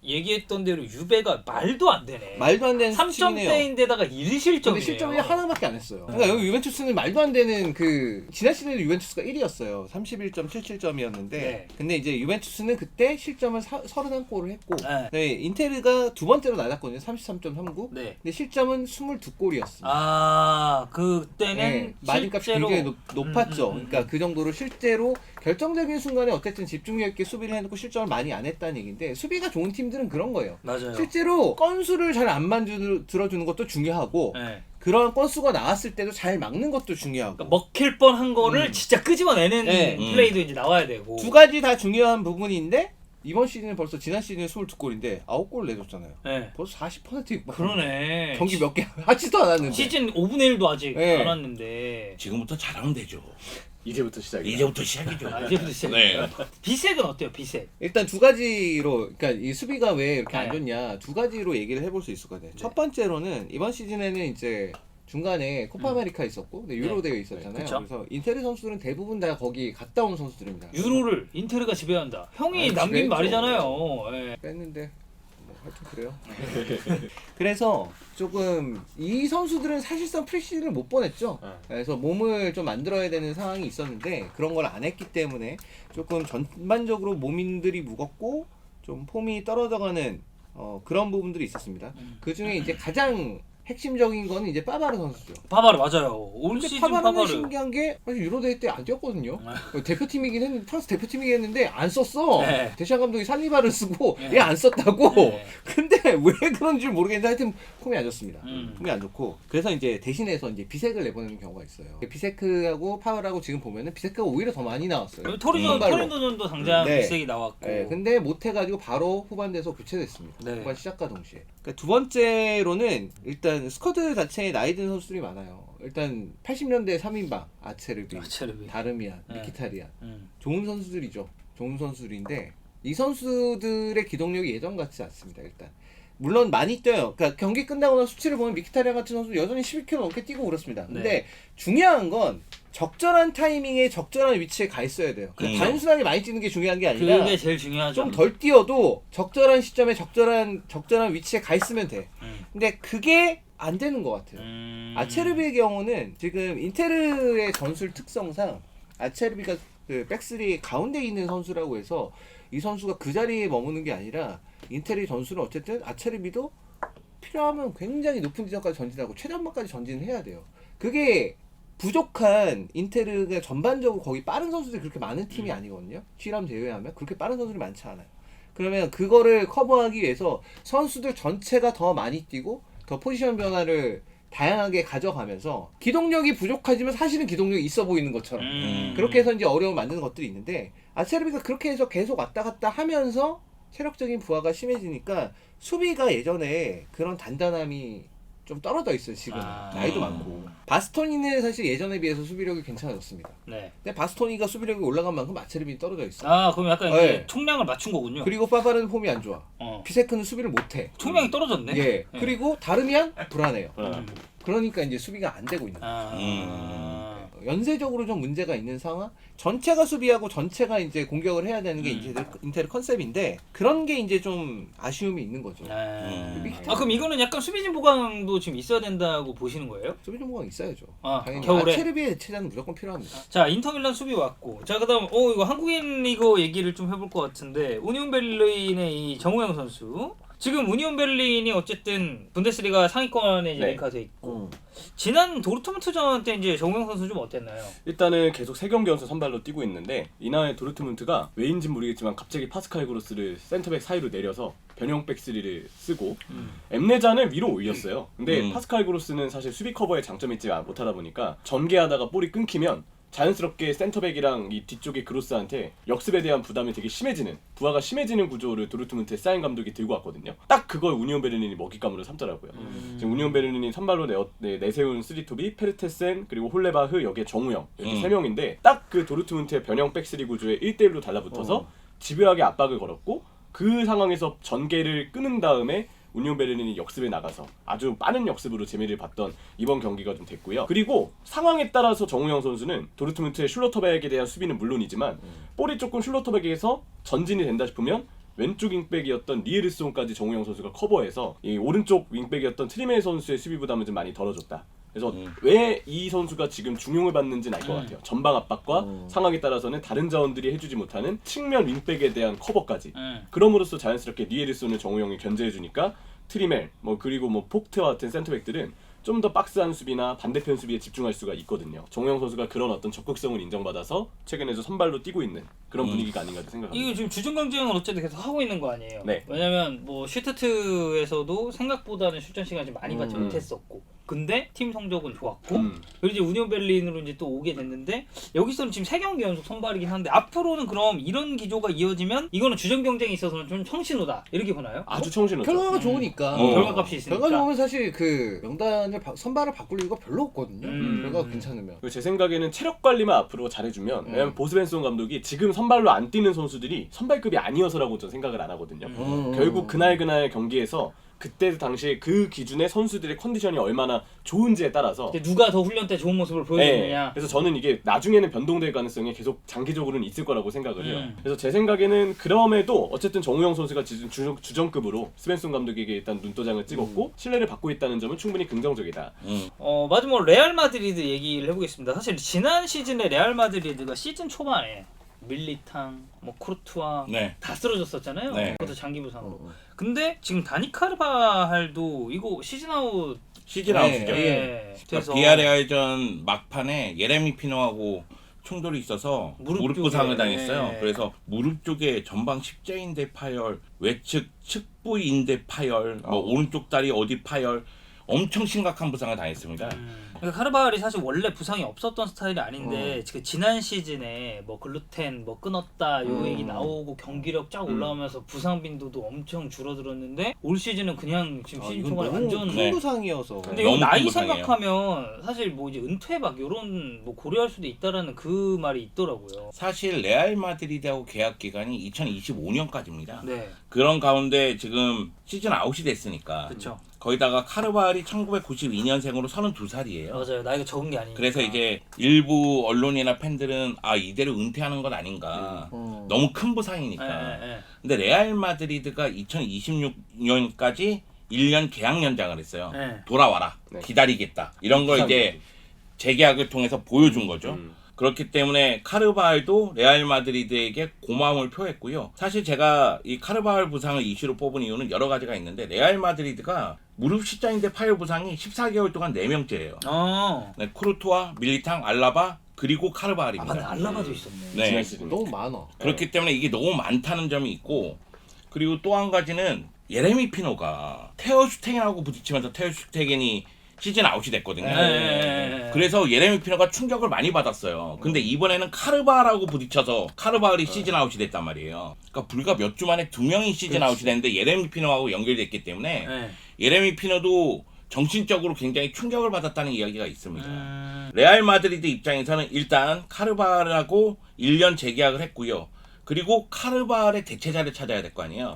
얘기했던 대로 유베가 말도 안 되네. 말도 안 되는 수치네요. 3점대인데다가 1실점이에요. 근데 실점이 하나밖에 안 했어요. 그러니까 여기 유벤투스는 말도 안 되는 지난 시즌에도 유벤투스가 1위였어요. 31.77점이었는데 네. 근데 이제 유벤투스는 그때 실점을 31골을 했고 네. 네, 인테르가 두 번째로 낮았거든요. 33.39. 네. 근데 실점은 22골이었습니다. 그때는 네, 마진값이 실제로 굉장히 높았죠. 그러니까 그 정도로 실제로 결정적인 순간에 어쨌든 집중력 있게 수비를 해놓고 실점을 많이 안 했다는 얘기인데 수비가 좋은 팀들은 그런 거예요. 맞아요. 실제로 건수를 잘 안 만들어주는 것도 중요하고 네. 그런 건수가 나왔을 때도 잘 막는 것도 중요하고 그러니까 먹힐 뻔한 거를 진짜 끄집어내는 네. 플레이도 이제 나와야 되고. 두 가지 다 중요한 부분인데 이번 시즌은 벌써 지난 시즌에 22골인데 9골 내줬잖아요. 네. 벌써 40% 그러네. 경기 몇 개 하지도 않았는데 시즌 5분의 1도 아직 네. 안 왔는데. 지금부터 잘하면 되죠. 이제부터 시작이야. 이제부터 시작이죠. 이제부터 시작. 네. 비색은 어때요? 비색. 일단 두 가지로 그러니까 이 수비가 왜 이렇게 안 네. 좋냐 두 가지로 얘기를 해볼 수 있을 것 같아요. 첫 번째로는 이번 시즌에는 이제 중간에 코파 아메리카 있었고 근데 유로 대회 있었잖아요. 그쵸. 그래서 인테르 선수들은 대부분 다 거기 갔다 온 선수들입니다. 유로를 인테르가 지배한다. 형이 아, 남긴 지배했죠. 말이잖아요. 예. 뺐는데 뭐 하여튼 그래요. 그래서 조금 이 선수들은 사실상 프리시즌을 못 보냈죠. 그래서 몸을 좀 만들어야 되는 상황이 있었는데 그런 걸 안 했기 때문에 조금 전반적으로 몸인들이 무겁고 좀 폼이 떨어져가는 그런 부분들이 있었습니다. 그 중에 이제 가장 핵심적인 거는 이제 파바르 선수죠. 파바르 맞아요. 올 근데 시즌 파바르는 파바르. 신기한 게 사실 유로 대회 때 안 뛰었거든요. 대표팀이긴 했는데 프랑스 대표팀이긴 했는데 안 썼어. 네. 데시안 감독이 살리바를 쓰고 네. 얘 안 썼다고. 네. 근데 왜 그런지 모르겠는데 하여튼 폼이 안 좋습니다. 음. 폼이 안 좋고 그래서 이제 대신해서 이제 비색을 내보내는 경우가 있어요. 비세크하고 파바르하고 지금 보면은 비세크가 오히려 더 많이 나왔어요. 토리노전도 선발로. 당장 네. 비색이 나왔고. 네, 근데 못해가지고 바로 후반돼서 교체됐습니다. 네. 후반 시작과 동시에. 그러니까 두 번째로는 일단 스쿼드 자체에 나이 든 선수들이 많아요. 일단 80년대 3인방 아체르비, 아체르비. 다르미안, 네. 미키타리안 음. 좋은 선수들이죠. 좋은 선수들인데 이 선수들의 기동력이 예전 같지 않습니다. 일단 물론 많이 뛰어요. 그러니까 경기 끝나고 나서 수치를 보면 미키타리안 같은 선수 여전히 11km 넘게 뛰고 그렇습니다. 근데 네. 중요한 건 적절한 타이밍에 적절한 위치에 가 있어야 돼요. 그러니까 단순하게 많이 뛰는 게 중요한 게 아니라 그게 제일 중요하죠. 좀 덜 뛰어도 적절한 시점에 적절한 위치에 가 있으면 돼. 근데 그게 안 되는 것 같아요. 아체르비의 경우는 지금 인테르의 전술 특성상 아체르비가 그 백스리 가운데 있는 선수라고 해서 이 선수가 그 자리에 머무는 게 아니라 인테르의 전술은 어쨌든 아체르비도 필요하면 굉장히 높은 지점까지 전진하고 최전방까지 전진을 해야 돼요. 그게 부족한 인테르가 전반적으로 거기 빠른 선수들이 그렇게 많은 팀이 아니거든요. G람 제외하면 그렇게 빠른 선수들이 많지 않아요. 그러면 그거를 커버하기 위해서 선수들 전체가 더 많이 뛰고 더 포지션 변화를 다양하게 가져가면서 기동력이 부족하지만 사실은 기동력이 있어 보이는 것처럼 그렇게 해서 이제 어려움을 만드는 것들이 있는데 아체르비가 그렇게 해서 계속 왔다 갔다 하면서 체력적인 부하가 심해지니까 수비가 예전에 그런 단단함이 좀 떨어져 있어요. 지금 나이도 많고 바스토니는 사실 예전에 비해서 수비력이 괜찮아졌습니다. 네. 근데 바스토니가 수비력이 올라간 만큼 아체르빈이 떨어져 있어. 아 그럼 약간 네. 이제 총량을 맞춘 거군요. 그리고 파바르는 폼이 안 좋아. 어. 피세크는 수비를 못해. 총량이 떨어졌네. 예. 네. 그리고 다르면 불안해요. 음. 그러니까 이제 수비가 안 되고 있는 거예요. 연쇄적으로 좀 문제가 있는 상황. 전체가 수비하고 전체가 이제 공격을 해야 되는 게 인텔 컨셉인데 그런 게 이제 좀 아쉬움이 있는 거죠. 아 그럼 이거는 약간 수비진 보강도 지금 있어야 된다고 보시는 거예요? 수비 정보가 있어야죠. 아, 당연히 겨울에? 아체르비의 체제는 무조건 필요합니다. 자 인터밀란 수비 왔고 자 그다음 이거 한국인 리그 얘기를 좀 해볼 것 같은데 우니온 베를린의 이 정우영 선수 지금 우니온 베를린이 어쨌든 분데스리가 상위권에 이제 네. 랭크돼 있고 지난 도르트문트전 때 이제 정우영 선수 좀 어땠나요? 일단은 계속 3경기 연속 선발로 뛰고 있는데 이날 도르트문트가 왜인진 모르겠지만 갑자기 파스칼 그로스를 센터백 사이로 내려서 변형 백스리를 쓰고 엠네잔을 위로 올렸어요. 근데 파스칼 그로스는 사실 수비 커버에 장점이 있지 못하다 보니까 전개하다가 볼이 끊기면 자연스럽게 센터백이랑 이 뒤쪽의 그로스한테 역습에 대한 부담이 되게 심해지는 부하가 심해지는 구조를 도르트문트의 사인 감독이 들고 왔거든요. 딱 그걸 우니온 베를린이 먹잇감으로 삼더라고요. 지금 우니온 베를린이 선발로 내세운 쓰리톱이 페르테센 그리고 홀레바흐 여기에 정우영 이렇게 3명인데 딱 그 도르트문트의 변형 백스리 구조에 1대1로 달라붙어서 집요하게 압박을 걸었고 그 상황에서 전개를 끊은 다음에 우니온 베를린이 역습에 나가서 아주 빠른 역습으로 재미를 봤던 이번 경기가 좀 됐고요. 그리고 상황에 따라서 정우영 선수는 도르트문트의 슐러터백에 대한 수비는 물론이지만 볼이 조금 슐러터백에서 전진이 된다 싶으면 왼쪽 윙백이었던 리에르송까지 정우영 선수가 커버해서 이 오른쪽 윙백이었던 트리메 선수의 수비 부담을 좀 많이 덜어줬다. 그래서 왜 이 선수가 지금 중용을 받는지는 알 것 같아요. 전방 압박과 상황에 따라서는 다른 자원들이 해주지 못하는 측면 윙백에 대한 커버까지. 그럼으로써 자연스럽게 리에르손을 정우영이 견제해주니까 트리멜, 그리고 폭트와 같은 센터백들은 좀 더 박스한 수비나 반대편 수비에 집중할 수가 있거든요. 정우영 선수가 그런 어떤 적극성을 인정받아서 최근에도 선발로 뛰고 있는 그런 분위기가 아닌가 생각합니다. 이게 지금 주전 경쟁을 어쨌든 계속 하고 있는 거 아니에요? 네. 왜냐면 슈트트에서도 생각보다는 출전 시간이 좀 많이 받지 못했었고 근데 팀 성적은 좋았고 그리고 이제 우니온 베를린으로 이제 또 오게 됐는데 여기서는 지금 3경기 연속 선발이긴 한데 앞으로는 그럼 이런 기조가 이어지면 이거는 주전 경쟁에 있어서는 좀 청신호다 이렇게 보나요? 아주 청신호죠. 결과가 좋으니까. 결과값이 있으니까. 결과 좋으면 사실 그 명단을 선발을 바꿀 이유가 별로 없거든요. 결과가 괜찮으면. 그리고 제 생각에는 체력 관리만 앞으로 잘해주면 왜냐면 보스벤송 감독이 지금 선발로 안 뛰는 선수들이 선발급이 아니어서라고 저는 생각을 안 하거든요. 결국 그날 경기에서 그때 당시에 그 기준의 선수들의 컨디션이 얼마나 좋은지에 따라서 누가 더 훈련 때 좋은 모습을 보여주느냐. 네. 그래서 저는 이게 나중에는 변동될 가능성이 계속 장기적으로는 있을 거라고 생각을 해요. 그래서 제 생각에는 그럼에도 어쨌든 정우영 선수가 지금 주전급으로 스벤슨 감독에게 일단 눈도장을 찍었고 신뢰를 받고 있다는 점은 충분히 긍정적이다. 마지막으로 레알 마드리드 얘기를 해보겠습니다. 사실 지난 시즌에 레알 마드리드가 시즌 초반에 밀리탕, 쿠르투아 네. 다 쓰러졌었잖아요. 네. 그것도 장기 부상으로. 근데 지금 다니 카르바할도 이거 시즌 아웃. 시즌 아웃이죠. 예. 그래서 비아레알전 막판에 예레미 피노하고 충돌이 있어서 무릎 부상을 당했어요. 그래서 무릎 쪽에 전방 십자인대 파열, 외측 측부인대 파열, 오른쪽 다리 어디 파열, 엄청 심각한 부상을 당했습니다. 그러니까 카르바할이 사실 원래 부상이 없었던 스타일이 아닌데 지난 시즌에 글루텐 끊었다 요 얘기 나오고 경기력 쫙 올라오면서 부상 빈도도 엄청 줄어들었는데 올 시즌은 그냥 지금 시즌 초반에 완전 큰 부상이어서. 근데 이거 나이 부상이에요. 생각하면 사실 이제 은퇴 요런 고려할 수도 있다라는 그 말이 있더라고요. 사실 레알 마드리드하고 계약 기간이 2025년까지입니다. 네. 그런 가운데 지금 시즌 아웃이 됐으니까. 그렇죠. 거기다가 카르바할이 1992년생으로 32살이에요. 맞아요. 나이가 적은 게 아니니까. 그래서 이제 일부 언론이나 팬들은 이대로 은퇴하는 건 아닌가. 너무 큰 부상이니까. 근데 레알 마드리드가 2026년까지 1년 계약 연장을 했어요. 돌아와라. 기다리겠다. 이런 걸 이제 재계약을 통해서 보여준 거죠. 그렇기 때문에 카르바할도 레알 마드리드에게 고마움을 표했고요. 사실 제가 이 카르바할 부상을 이슈로 뽑은 이유는 여러 가지가 있는데 레알 마드리드가 무릎 십자인대 파열 부상이 14개월 동안 4명째예요. 네, 쿠르투아, 밀리탕, 알라바 그리고 카르바알입니다. 맞네. 알라바도 있었네. 네. 지난 시즌 너무 많아. 그렇기 때문에 이게 너무 많다는 점이 있고 그리고 또 한 가지는 예레미 피노가 테어 슈테겐하고 부딪히면서 테어 슈테겐이 시즌 아웃이 됐거든요. 그래서 예레미 피노가 충격을 많이 받았어요. 근데 이번에는 카르바알하고 부딪혀서 카르바알이 시즌 아웃이 됐단 말이에요. 그러니까 불과 몇 주 만에 2명이 시즌 아웃이 됐는데 예레미 피노하고 연결됐기 때문에 예레미 피노도 정신적으로 굉장히 충격을 받았다는 이야기가 있습니다. 레알 마드리드 입장에서는 일단 카르바알하고 1년 재계약을 했고요. 그리고 카르바알의 대체자를 찾아야 될 거 아니에요.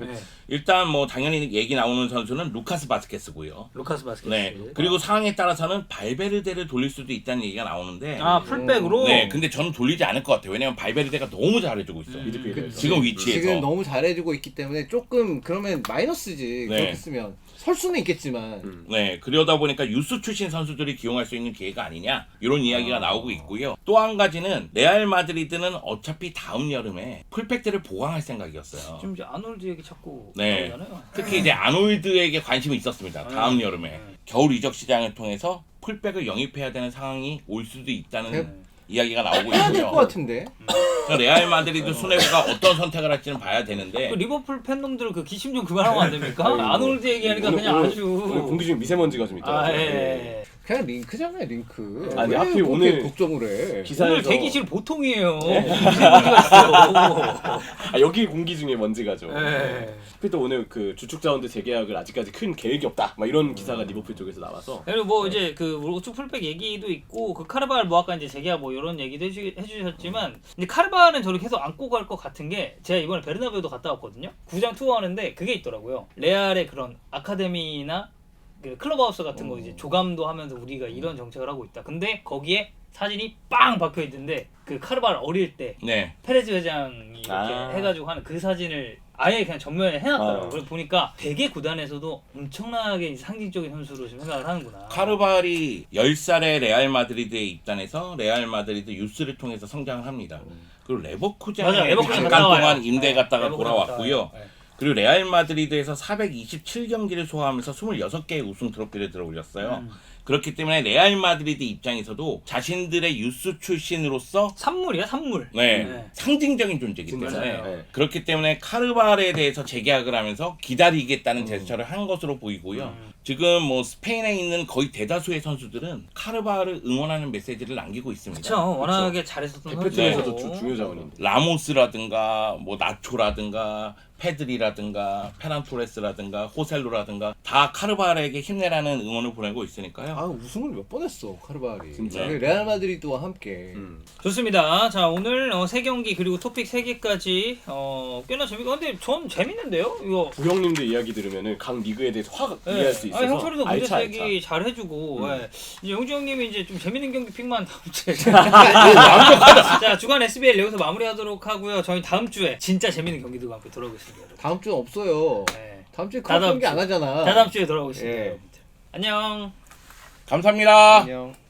일단 뭐 당연히 얘기 나오는 선수는 루카스 바스케스고요. 루카스 바스케스. 네. 그리고 상황에 따라서는 발베르데를 돌릴 수도 있다는 얘기가 나오는데 풀백으로. 네. 근데 저는 돌리지 않을 것 같아요. 왜냐면 발베르데가 너무 잘해주고 있어. 미드필더에서. 지금 위치에서. 지금 너무 잘해주고 있기 때문에 조금 그러면 마이너스지. 네. 그렇게 쓰면 설 수는 있겠지만. 네, 그러다 보니까 유스 출신 선수들이 기용할 수 있는 기회가 아니냐 이런 이야기가 나오고 있고요. 또 한 가지는 레알 마드리드는 어차피 다음 여름에 풀백들을 보강할 생각이었어요. 지금 이제 아놀드 얘기 자꾸 네. 나오잖아요. 특히 이제 아놀드에게 관심이 있었습니다. 다음 여름에 겨울 이적 시장을 통해서 풀백을 영입해야 되는 상황이 올 수도 있다는 이야기가 나오고 해야 될 것 있고요. 같은데. 그러니까 레알 마드리드 수뇌부가 어떤 선택을 할지는 봐야 되는데 그 리버풀 팬놈들 그 기심 좀 그만하면 안 됩니까? 아놀드 얘기하니까 그냥 오늘 아주. 공기 중에 미세먼지가 좀 있더라고요. 예. 그냥 링크잖아요, 링크. 아니, 왜 하필 그렇게 오늘 걱정을 해. 오늘 기사에서 대기실 보통이에요. 미세먼지가 있어. 여기 공기 중에 먼지가죠. 예. 또 오늘 그 주축 자원들 재계약을 아직까지 큰 계획이 없다. 막 이런 기사가 리버풀 쪽에서 나와서. 그리고 뭐 이제 그 우측 풀백 얘기도 있고 그 카르바알 뭐 아까 이제 재계약 뭐 이런 얘기도 해주셨지만 이제 카르바알은 저를 계속 안고 갈 것 같은 게 제가 이번에 베르나베우도 갔다 왔거든요. 구장 투어하는데 그게 있더라고요. 레알의 그런 아카데미나 그 클럽하우스 같은 거 이제 조감도 하면서 우리가 이런 정책을 하고 있다. 근데 거기에 사진이 빵 박혀 있는데 그 카르바알 어릴 때 네. 페레즈 회장이 이렇게 해가지고 하는 그 사진을 아예 그냥 전면에 해놨더라고요. 그래서 보니까 되게 구단에서도 엄청나게 상징적인 선수로 지금 생각을 하는구나. 카르바알이 10살에 레알 마드리드에 입단해서 레알 마드리드 유스를 통해서 성장을 합니다. 그리고 맞아요. 레버쿠젠에 레버쿠젠 잠깐 갔다 와요. 동안 임대 네, 갔다가 레버쿠젠 돌아왔고요. 갔다 와요. 네. 그리고 레알 마드리드에서 427경기를 소화하면서 26개의 우승 트로피를 들어올렸어요. 그렇기 때문에 레알 마드리드 입장에서도 자신들의 유스 출신으로서 산물이야 산물. 네, 상징적인 존재이기 때문에 진짜요. 네. 그렇기 때문에 카르바알에 대해서 재계약을 하면서 기다리겠다는 제스처를 한 것으로 보이고요. 지금 뭐 스페인에 있는 거의 대다수의 선수들은 카르바알을 응원하는 메시지를 남기고 있습니다. 그렇죠. 워낙에 잘했었던 대표팀에서도 선수고. 중요 자원인데. 라모스라든가 뭐 나초라든가 페드리라든가 페란 토레스라든가 호셀로라든가 다 카르바알에게 힘내라는 응원을 보내고 있으니까요. 아 우승을 몇 번 했어 카르바알이. 진짜. 레알 마드리드와 함께. 좋습니다. 자 오늘 3경기 그리고 토픽 3개까지 꽤나 재밌고 근데 전 재밌는데요? 이거 부형님들 이야기 들으면은 각 리그에 대해서 확 이해할 수 있어서. 형철이도 문제 알차. 제기 잘 해주고 예. 이제 영주 형님이 이제 좀 재밌는 경기 픽만 다음 주에 자 주간 SBL 여기서 마무리하도록 하고요. 저희 다음 주에 진짜 재밌는 경기들과 함께 돌아오겠습니다. 여러분. 다음 주는 없어요. 네. 다음 주에 다다음 경기 안 하잖아. 다음 주에 돌아오겠습니다. 예. 여러분들. 안녕. 감사합니다. 안녕.